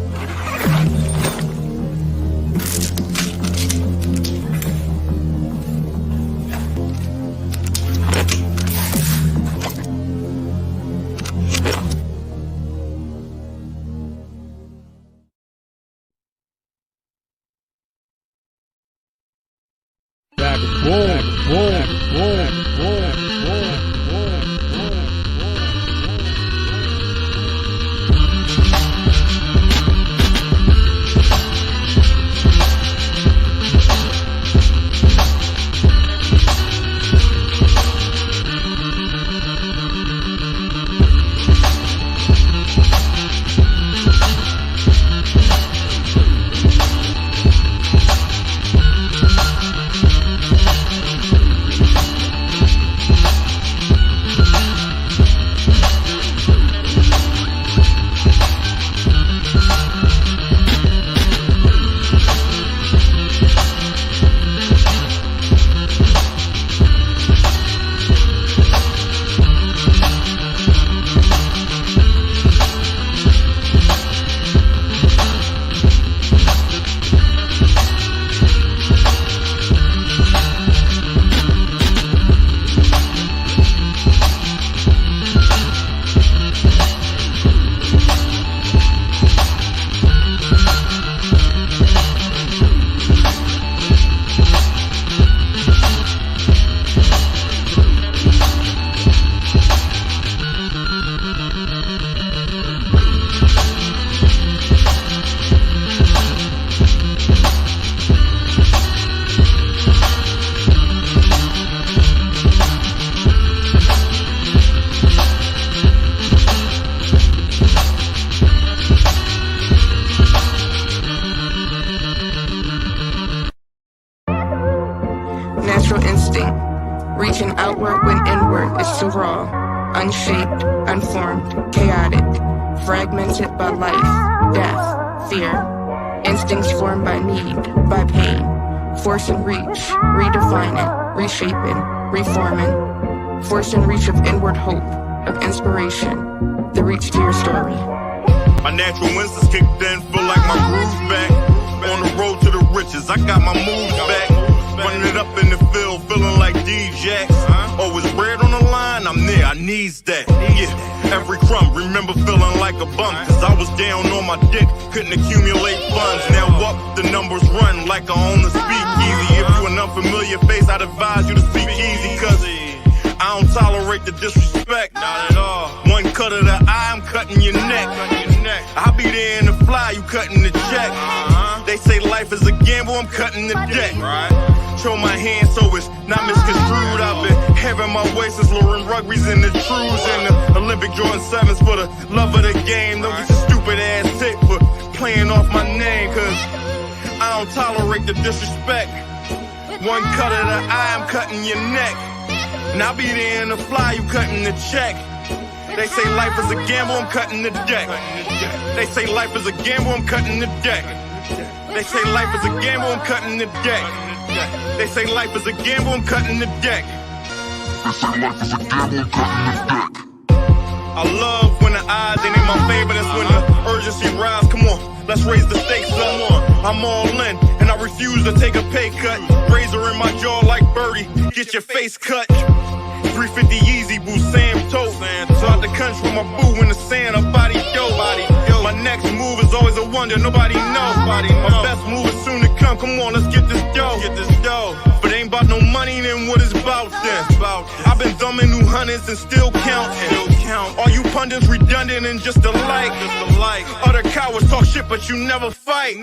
Natural instinct, reaching outward when inward is too raw, unshaped, unformed, chaotic, fragmented by life, death, fear, instincts formed by need, by pain, force and reach, redefining, reshaping, reforming, force and reach of inward hope, of inspiration, the reach to your story. My natural instincts kicked in, feel like my groove's back. On the road to the riches, I got my moves back. Running it up in the field, feeling like D-Jax. Always bread on the line, I'm there, I needs that. Yeah, every crumb, remember feeling like a bum. Cause I was down on my dick, couldn't accumulate funds. Now up, the numbers run like I own the speakeasy. If you an unfamiliar face, I'd advise you to speak easy. Cause I don't tolerate the disrespect, not at all. One cut of the eye, I'm cutting your neck. I'll be there in the fly, you cutting the check. They say life is a gamble, I'm cutting the deck. Show my hand so it's not misconstrued. I've been having my way since Lauren Rugby's in the trues. And the Olympic Jordan 7s for the love of the game. Don't get your stupid ass tick for playing off my name. Cause I don't tolerate the disrespect. One cut of the eye, I'm cutting your neck. And I'll be there in the fly, you cutting the check. They say life is a gamble, I'm cutting the deck. They say life is a gamble, I'm cutting the deck. They say life is a gamble, I'm cutting the deck. They say life is a gamble, I'm cutting the deck. They say life is a gamble, I'm cutting the deck. I love when the odds ain't in my favor, that's when the urgency rise. Come on, let's raise the stakes some more. I'm all in, and I refuse to take a pay cut. Razor in my jaw like Birdie, get your face cut. 350 easy, boo, Sam Tote. Out the country with my boo in the sand, a body dope. My next move is always a wonder, nobody knows. My best move is soon to come, come on, let's get this dough. But ain't about no money, then what is about then? I've been thumbing new hundreds and still counting. All you pundits redundant and just alike. Other cowards talk shit, but you never fight.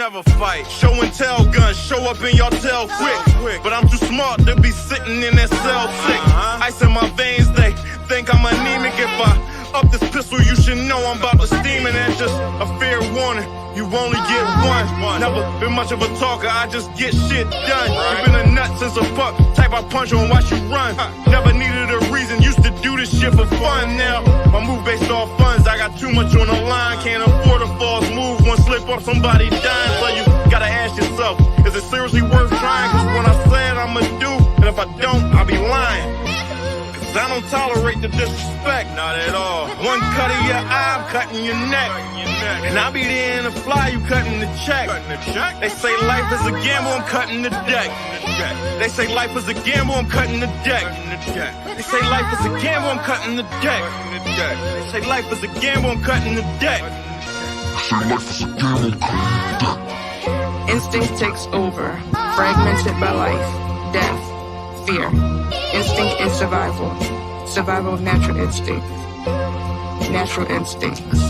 Show and tell guns, show up in y'all tail quick. But I'm too smart to be sitting in that cell sick. Ice in my veins, they think I'm anemic. If I up this pistol, you should know I'm about to steam. And that's just a fair warning. You only get one. Never been much of a talker, I just get shit done. You been a nut since a fuck, type I punch on, watch you run. Never needed a reason, used to do this shit for fun. Now, my move based off funds, I got too much on the line. Can't afford a false move, one slip up, somebody dying. So you gotta ask yourself, is it seriously worth trying? Cause when I said I'ma do, and if I don't, I'll be lying. I don't tolerate the disrespect, not at all. One cut of your eye, I'm cutting your neck. And I'll be there in the fly, you cutting the check. They say life is a gamble, I'm cutting the deck. They say life is a gamble, I'm cutting the deck. They say life is a gamble, I'm cutting the deck. They say life is a gamble, I'm cutting the deck. Say life is a gamble, I'm cutting the deck. Instinct takes over, fragmented by life, death, fear. Instinct is survival. Survival of natural instincts. Natural instincts.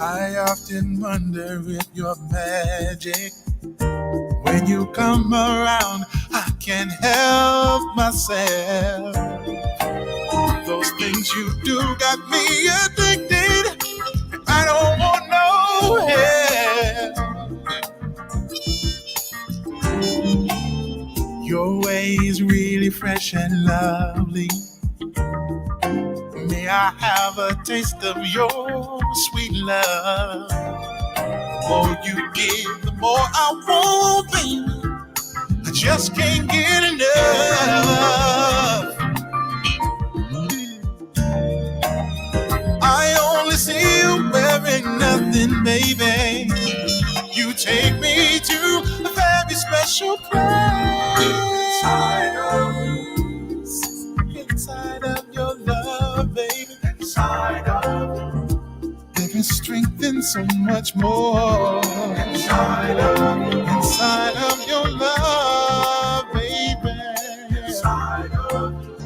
I often wonder if you're magic. When you come around, I can't help myself. Those things you do got me addicted. I don't want no help. Your way is really fresh and lovely. May I have a taste of your sweet love? The more you give, the more I want, baby. I just can't get enough. I only see you wearing nothing, baby. You take me to a very special place. Inside of your love, baby. Inside of you, there is strength and so much more. Inside of your love, baby. Inside of you,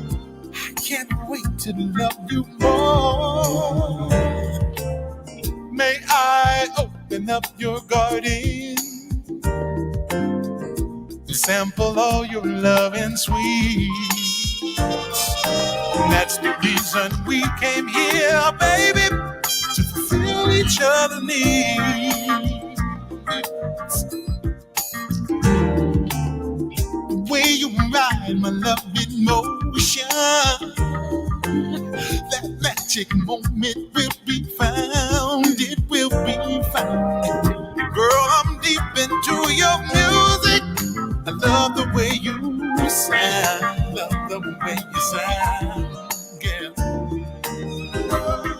I can't wait to love you more. May I open up your garden, sample all your love and sweet. And that's the reason we came here, baby, to fulfill each other's needs. The way you ride my love in motion, that magic moment will be found. It will be found. Girl, I'm deep into your music. I love the way you sound. Love the way you sound, girl.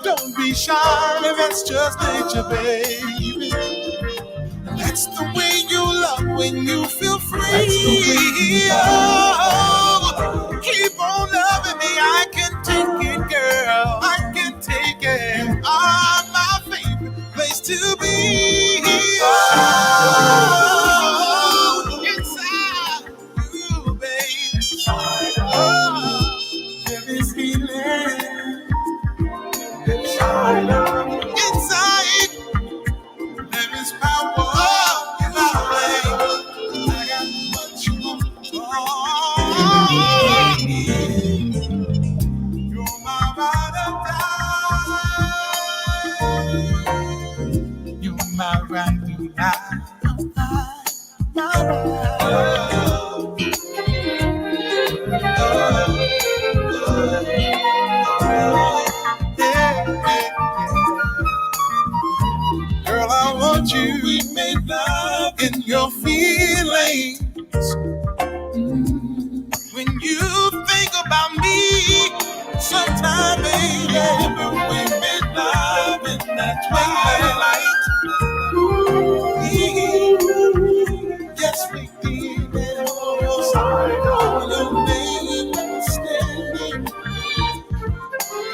Don't be shy, that's just nature, baby. That's the way you love when you feel free. Oh, keep on loving me, I can take it, girl. I can take it. You are my favorite place to be. Oh, inside you, baby. Oh, there is healing. Inside, there is power. In my way, I got what you want. You're my ride or die. You're my ride or die. My ride. Girl, I want you. We made love in your feelings. When you think about me, sometime, baby, we made love in that twilight. Yes, we did. Your name was standing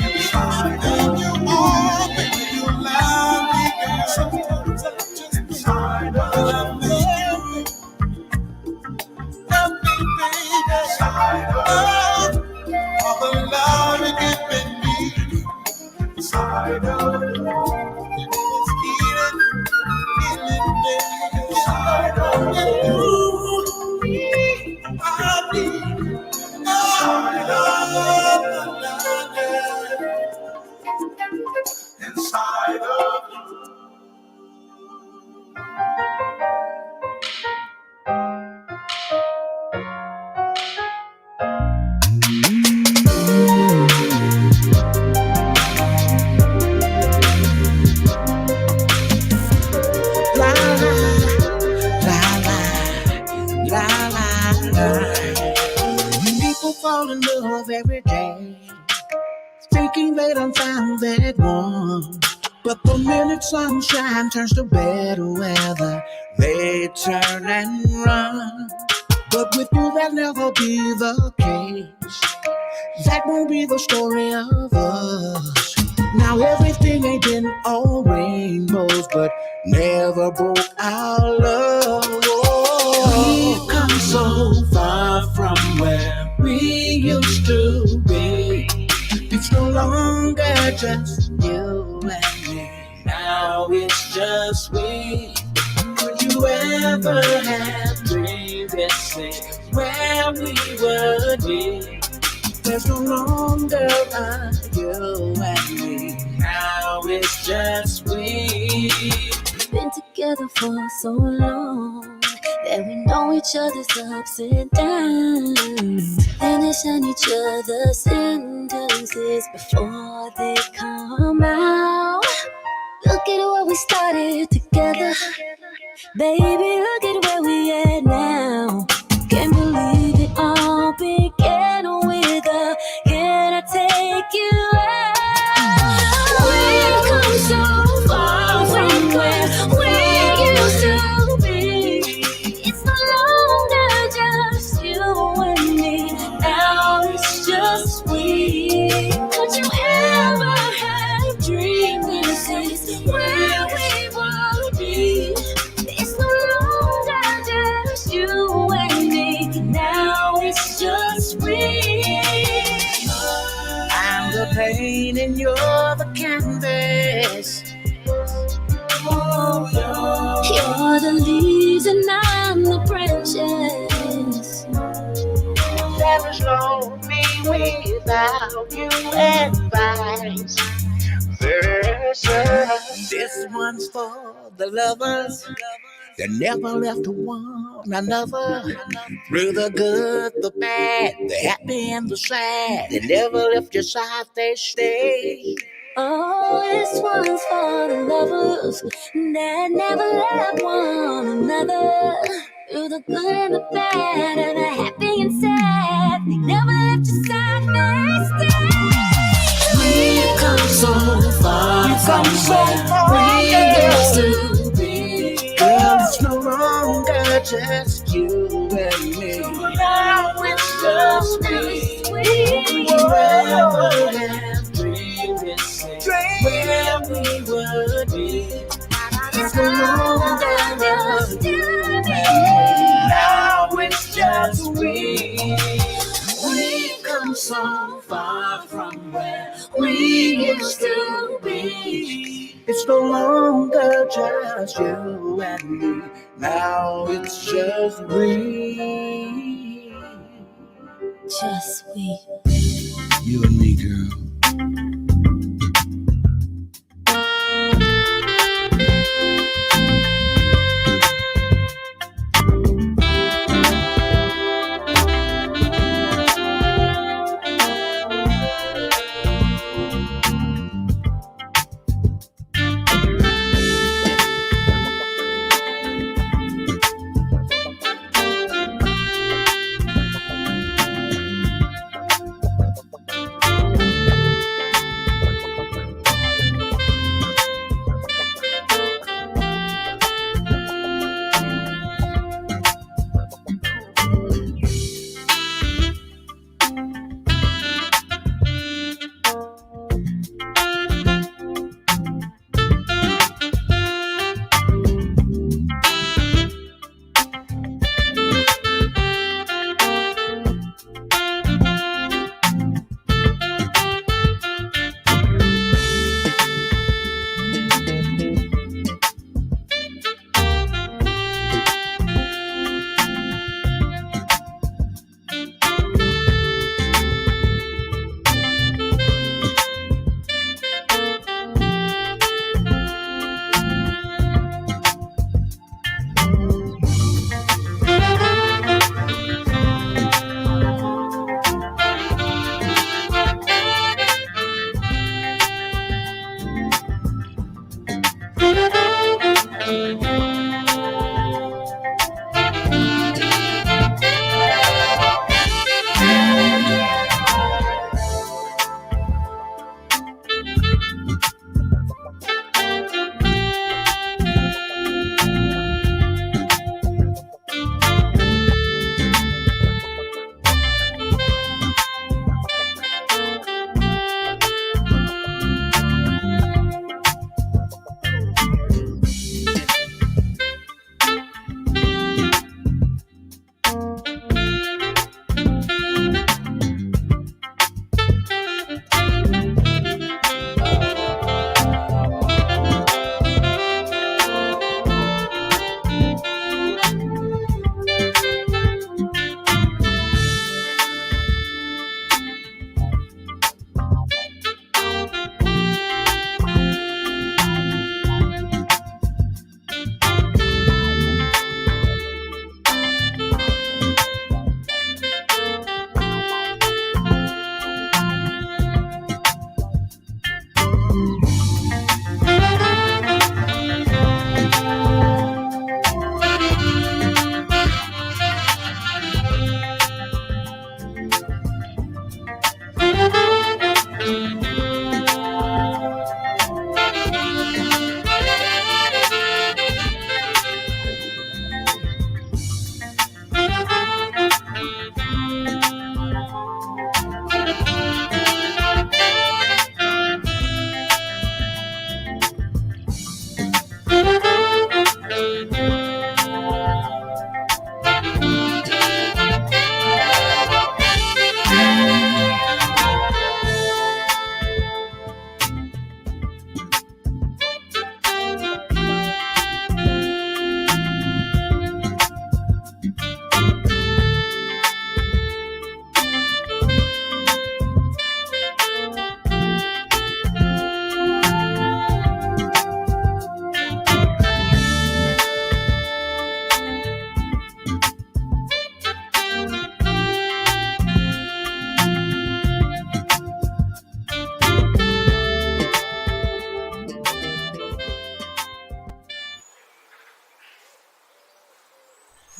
inside La la la. People fall in love every day, thinking they done found that one. But the minute sunshine turns to bad weather, they turn and run. But with you, that'll never be the case. That won't be the story of us. Now everything ain't been all rainbows, but never broke our love. We've come so far from where we used to be. It's no longer just you and me. Now it's just we. Could you ever have dreamed this is where we would be? There's no longer a you and me. Now it's just we. We've been together for so long that we know each other's ups and downs. Finishing each other's sentences before they come out. Look at what we started together. Baby, look at where we at now. Can't believe it all began with a "can I take you out?" We've come so far from where we used to be. It's no longer just you and me. Now it's just we. Could you ever have dreamed this is where we would be? It's no longer just you and me. Now it's just we. I'm the paint and you're the canvas. You're the leaves and I'm the branches. There is no me without you and vice versa. This one's for the lovers that never left one another. Through the good, the bad, the happy and the sad, they never left your side, they stay. Oh, this one's for the lovers that never left one another. Through the good and the bad, and the happy and sad, they never left your side, they stay. We've come so far from where we used to be. Girl, it's no longer just you and me. Now it's just me. We ever have dreamed this is where we would be. It's no longer just you and me. Now it's just we. We've come so far from where we used to be. It's no longer just you and me. Now it's just we. Just we. You and me, girl.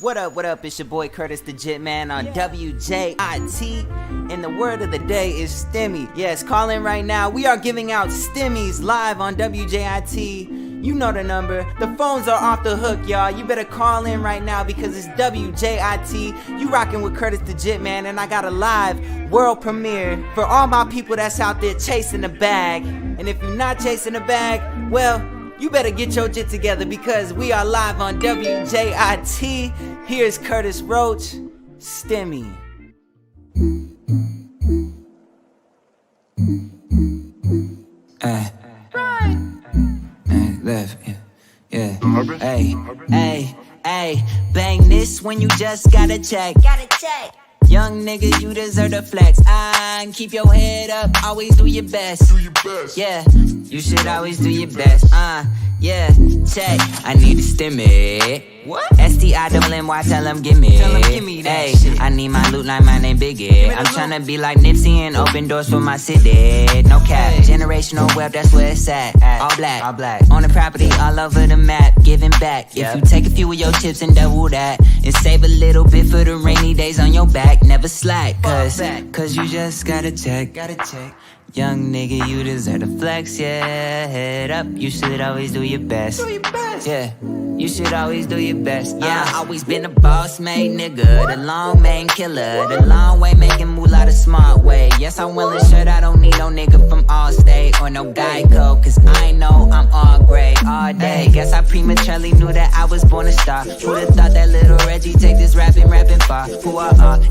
What up, it's your boy Curtis the Jit Man on WJIT, and the word of the day is STEMI. Yes, call in right now. We are giving out STEMIs live on WJIT. You know the number. The phones are off the hook, y'all. You better call in right now because it's WJIT. You rocking with Curtis the Jit Man, and I got a live world premiere for all my people that's out there chasing the bag. And if you're not chasing the bag, well, you better get your jit together because we are live on WJIT. Here's Curtis Roach, STEMI. Left, yeah. Hey, bang this when you just gotta check. Young nigga, you deserve to flex. Keep your head up, always do your best. Yeah, you should always do your best. Yeah, check. I need a STEMI. What? STI-double-MY, tell them give me that shit. I need my loot like my name Biggie. I'm tryna be like Nipsey and open doors for my city. No cap, generational wealth, that's where it's at. All black, on the property, all over the map, giving back. If you take a few of your chips and double that, and save a little bit for the rainy days on your back, never slack, cause you just gotta check. Young nigga, you deserve to flex, yeah. Head up, you should always do your best. Yeah, you should always do your best. Yeah, always been a boss made nigga, the long main killer, the long way making moolah the smart way. Yes, I'm willing shirt, I don't need no nigga from Allstate or no Geico, cause I know I'm all gray all day. Guess I prematurely knew that I was born a star. Would've thought that little Reggie take this rapping far. Who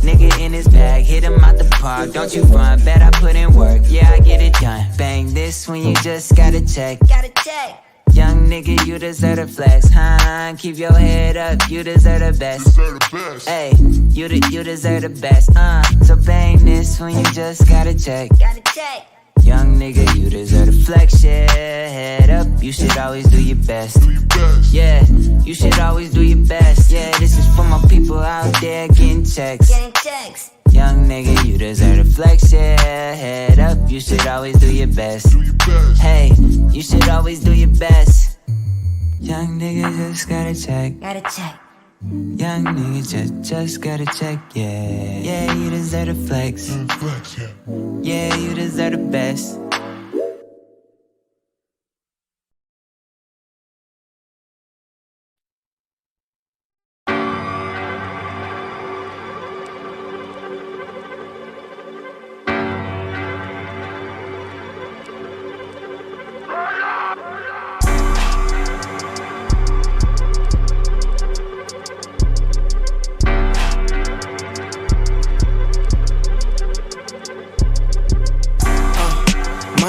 nigga in his bag, hit him out the park. Don't you run, bet I put in work. Yeah, I get it done. Bang this when you just gotta check. Young nigga, you deserve to flex, huh? Keep your head up, you deserve the best. Hey, you deserve the best, So bang this when you just gotta check. Young nigga, you deserve to flex, yeah. Head up, you should always do your best. Yeah, you should always do your best. Yeah, this is for my people out there getting checks. Young nigga, you deserve to flex, yeah. Head up, you should always do your best. Hey, you should always do your best. Young nigga, just gotta check. Young nigga, just gotta check, yeah. Yeah, you deserve to flex. Yeah, you deserve the best.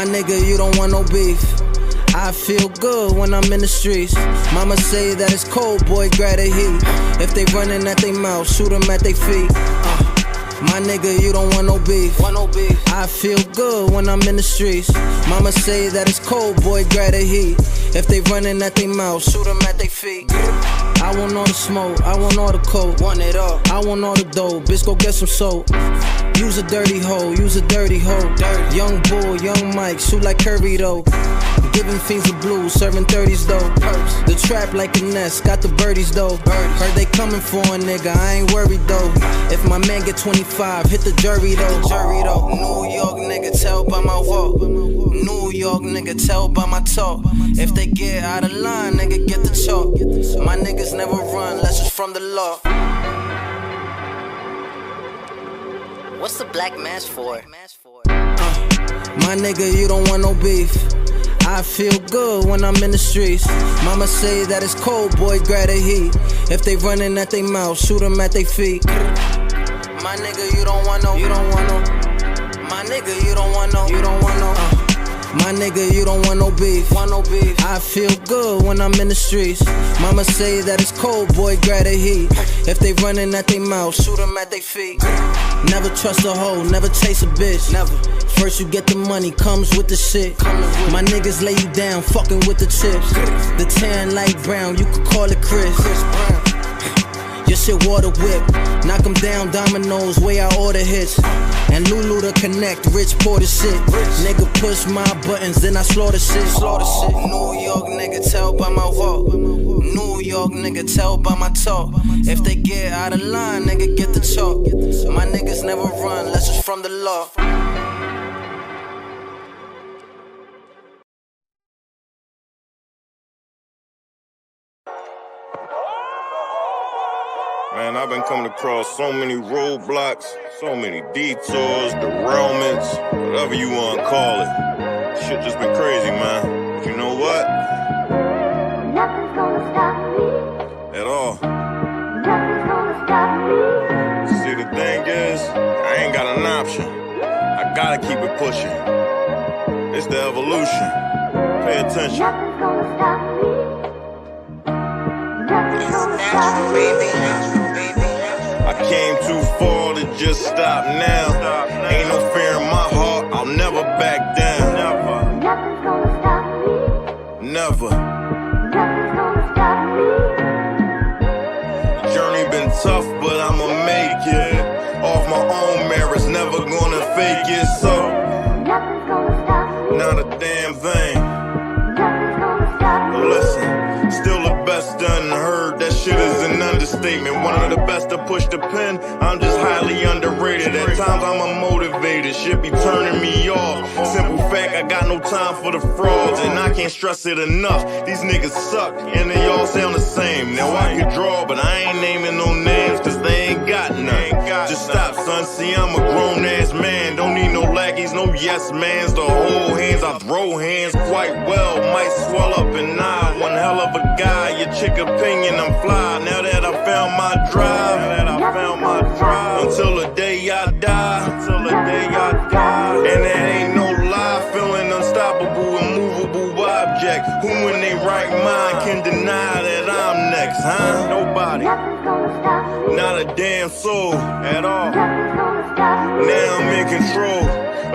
Nigga, you don't want no beef. I feel good when I'm in the streets. Mama say that it's cold, boy, grab the heat. If they running at their mouth, shoot them at their feet. My nigga, you don't want no beef. I feel good when I'm in the streets. Mama say that it's cold, boy, grab the heat. If they running at their mouth, shoot them at their feet. I want all the smoke, I want all the coke. Want it all, I want all the dough. Bitch, go get some soap. Use a dirty hoe, use a dirty hoe. Young bull, young Mike, shoot like Kirby though. Giving fiends the blues, serving 30s though. The trap like a nest, got the birdies though. Heard they coming for a nigga, I ain't worried though. If my man get 25, hit the jury though. New York nigga, tell by my walk. New York nigga, tell by my talk. If they get out of line, nigga, get the chalk. My niggas never run, unless it's from the law. What's the black mask for? My nigga, you don't want no beef. I feel good when I'm in the streets. Mama say that it's cold, boy, grab the heat. If they running at their mouth, shoot them at their feet. My nigga, you don't want no. My nigga, you don't want no. My nigga, you don't want no beef. I feel good when I'm in the streets. Mama say that it's cold, boy, grab the heat. If they running at their mouth, shoot them at their feet. Never trust a hoe, never chase a bitch. First you get the money, comes with the shit. My niggas lay you down, fucking with the chips. The tan light brown, you could call it Chris Brown. Your shit water whip, knock them down, dominoes, way I order hits. And Lulu to connect, Rich pour the shit. Nigga push my buttons, then I slaughter shit. New York nigga, tell by my walk. New York nigga, tell by my talk. If they get out of line, nigga, get the chalk. My niggas never run, unless it's from the law. Man, I've been coming across so many roadblocks, so many detours, derailments, whatever you want to call it. Shit just been crazy, man. But you know what? Nothing's gonna stop me. At all. Nothing's gonna stop me. See, the thing is, I ain't got an option. I gotta keep it pushing. It's the evolution. Pay attention. Nothing's gonna stop me. Nothing's gonna stop me. I came too far to just stop now. Ain't no fear in my heart, I'll never back down. Nothing's gonna stop me. Never. Nothing's gonna stop me. The journey been tough, but I'ma make it. Off my own merits, never gonna fake it. So, nothing's gonna stop me. Not a damn thing. Nothing's gonna stop me. Listen, still the best done heard. That shit is an understatement. One of the best to push the pen. I'm just highly underrated. At times I'm unmotivated. Shit be turning me off. Simple fact, I got no time for the frauds, and I can't stress it enough. These niggas suck, and they all sound the same. Now I can draw, but I ain't naming no names, cause they ain't got none. Just stop, son. See, I'm a grown ass man. Don't need no lackeys, no yes mans. The whole hands, I throw hands quite well. Might swell up and nod. One hell of a guy. Your chick opinion, I'm fly. Now that I found my drive. Until the day I die. And that ain't no lie. Feeling unstoppable, immovable object. Who in their right mind can deny that I'm next, huh? Nobody. Not a damn soul at all. Now I'm in control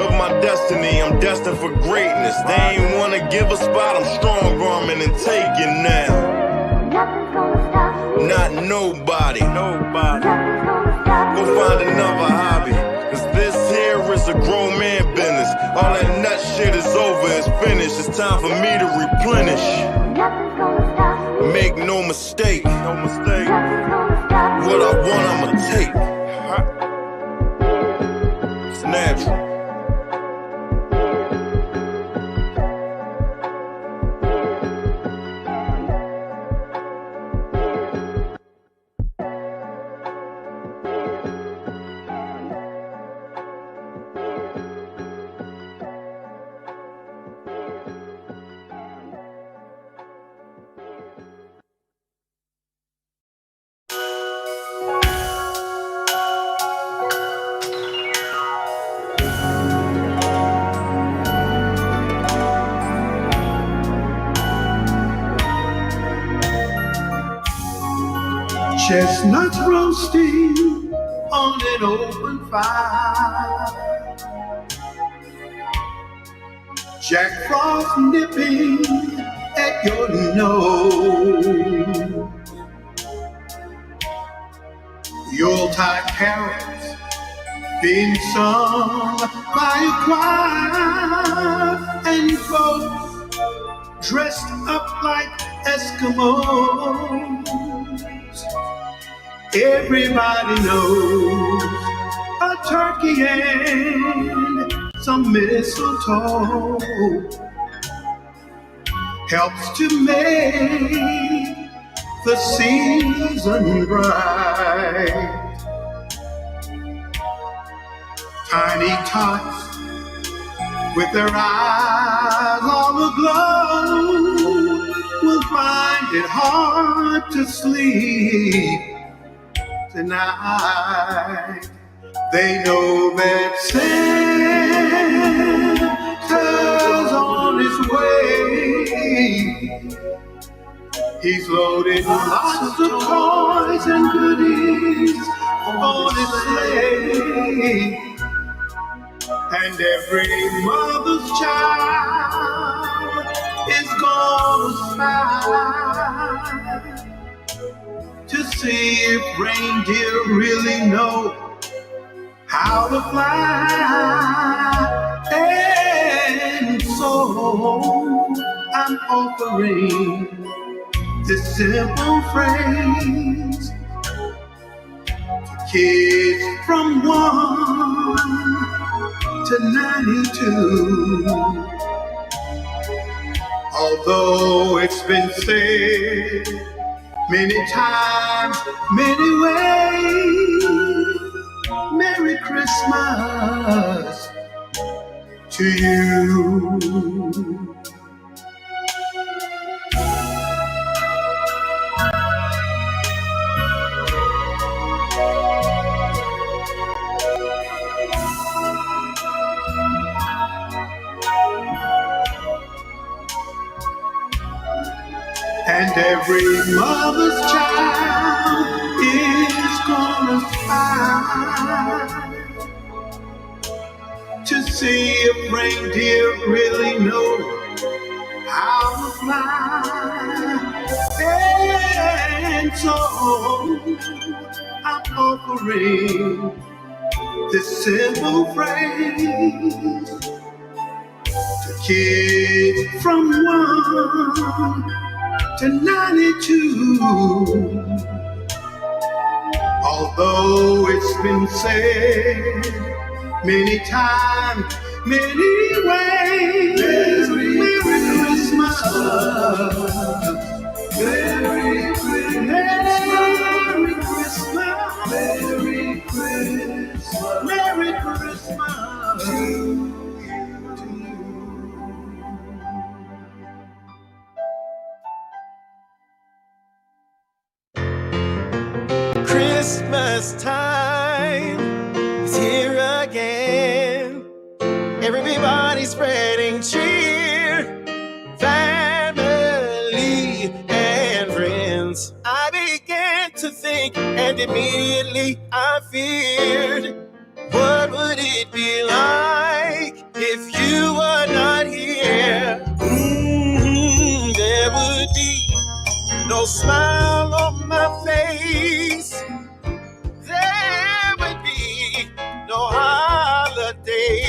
of my destiny. I'm destined for greatness. They ain't wanna give a spot. I'm strong arming and taking now. Not nobody. Go find another hobby. Cause this here is a grown man business. All that nut shit is over, it's finished. It's time for me to replenish. Make no mistake. What I want, I'ma take. It's natural. Chestnuts roasting on an open fire. Jack Frost nipping at your nose. Yuletide carols being sung by a choir, and folks dressed up like Eskimos. Everybody knows a turkey and some mistletoe helps to make the season bright. Tiny tots with their eyes all aglow will find it hard to sleep tonight. They know that Santa's on his way. He's loaded lots of toys and goodies on his sleigh. And every mother's child is gonna smile to see if reindeer really know how to fly. And so I'm offering this simple phrase to kids from 1 to 92. Although it's been said many times, many ways, Merry Christmas to you. And every mother's child is gonna spy to see if reindeer really know how to fly. And so I'm offering this simple phrase to kids from 1 to 92. Although it's been said many times, many ways, Merry Christmas, Merry Christmas, Merry Christmas, Merry Christmas, Merry Christmas to you. Christmas time is here again. Everybody's spreading cheer, family and friends. I began to think, and immediately I feared, what would it be like if you were not here? There would be no smile on my face. There would be no holiday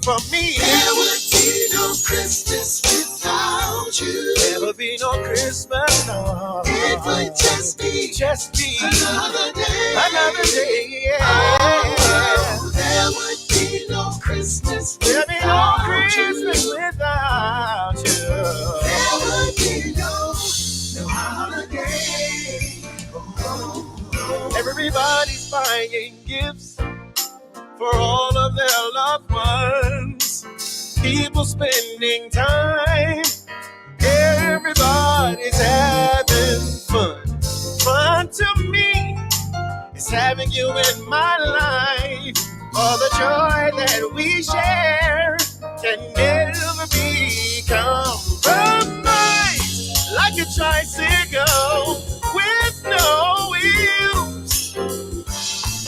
for me. There would be no Christmas without you. There would be no Christmas, no. It would just be another day. Another day, yeah. Oh, there would be no Christmas There'd be no without Christmas you. without you. There would be no holiday. Everybody's buying gifts for all of their loved ones. People spending time. Everybody's having fun. Fun to me is having you in my life. All the joy that we share can never be compromised. Like a tricycle with no wheels,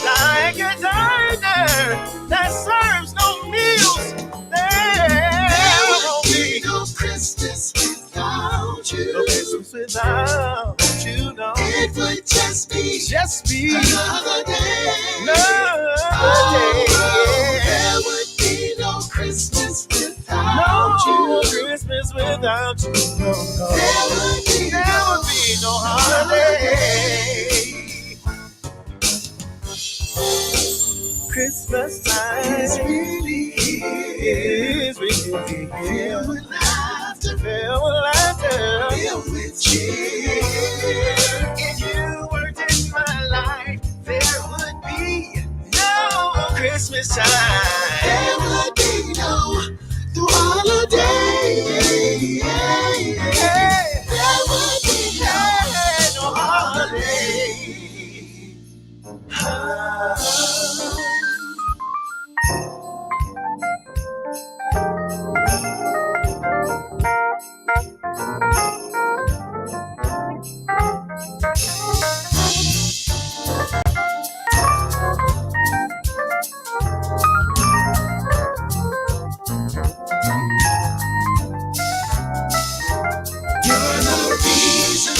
like a diner that serves no meals. There won't be no Christmas without you. No Christmas without you, no. It would just be another day. There would be no Christmas without you. No Christmas without you, no. There would be no holiday. Christmas time is really here. Filled with laughter, filled with laughter, filled with cheer. If you weren't in my life, there would be no Christmas time. There would be no holiday. There would be no holiday.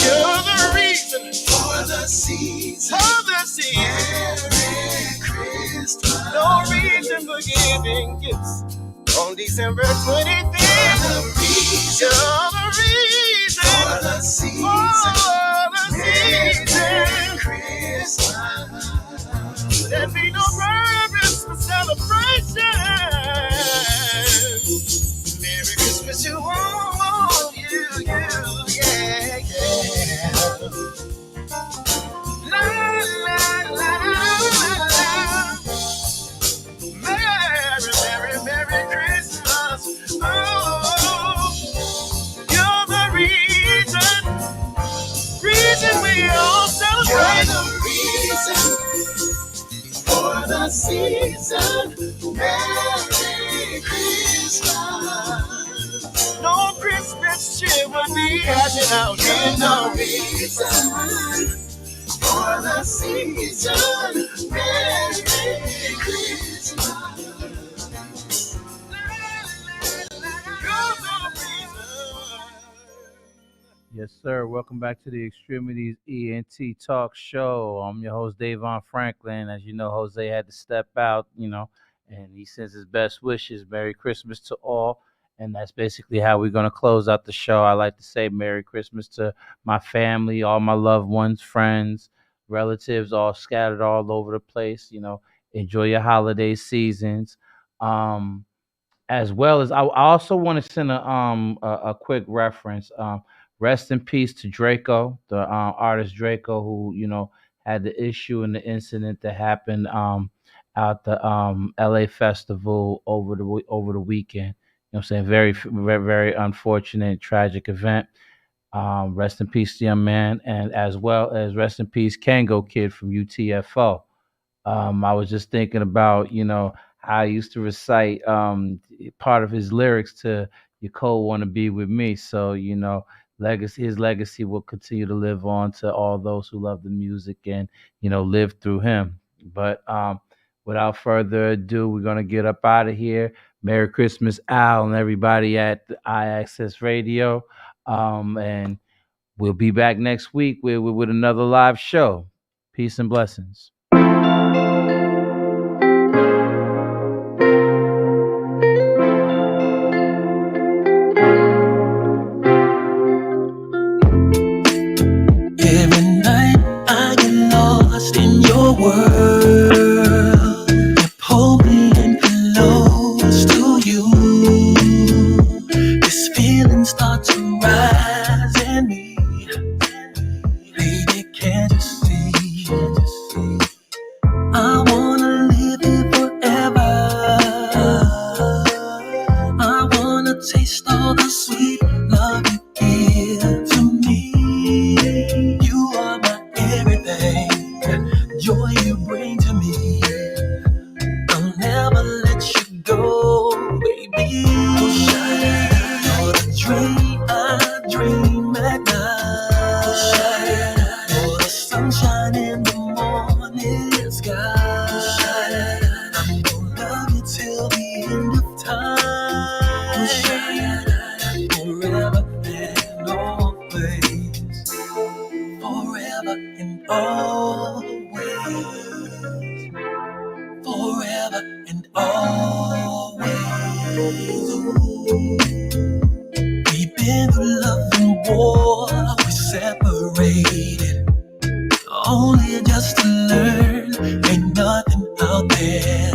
You're the reason for the season. Merry Christmas. No reason for giving gifts on December 25th. You're the reason for the season. Merry Christmas. There be no purpose for celebration. Merry Christmas to all you, yeah. La, la, la, la. Merry Christmas. Oh, you're the reason we all celebrate. You're the reason for the season. Merry Christmas. No Christmas cheer would be hashing out. You're the reason for the season. Merry Christmas. Yes, sir. Welcome back to the Extremities ENT Talk Show. I'm your host, DAVON Franklin. As you know, Jose had to step out, and he sends his best wishes. Merry Christmas to all. And that's basically how we're going to close out the show. I like to say Merry Christmas to my family, all my loved ones, friends, relatives, all scattered all over the place. Enjoy your holiday seasons. As well as I also want to send a quick reference. Rest in peace to Draco, the artist Draco, who had the issue and the incident that happened out the LA festival over the weekend. You know what I'm saying? Very, very, very unfortunate, tragic event. Rest in peace, young man, and as well as rest in peace, Kango Kid from UTFO. I was just thinking about, how I used to recite part of his lyrics to "Your Cold Wanna Be With Me." So, his legacy will continue to live on to all those who love the music and, live through him. But without further ado, we're going to get up out of here. Merry Christmas, Al, and everybody at the iAccess Radio. And we'll be back next week with another live show. Peace and blessings. Every night I get lost in your world. You pull me in close to you. This feeling starts to rise in me. Baby, can't you see? I wanna live here forever. I wanna taste all the sweet love you give to me. You are my everything, joy you bring to me. I'll never let you go, baby. You're the dream I dream at night. You're the sunshine in the morning sky. I'm gonna love you till the end of time. Forever and always. Forever and always. Forever and always. We've been through love and war. We separated only just to learn ain't nothing out there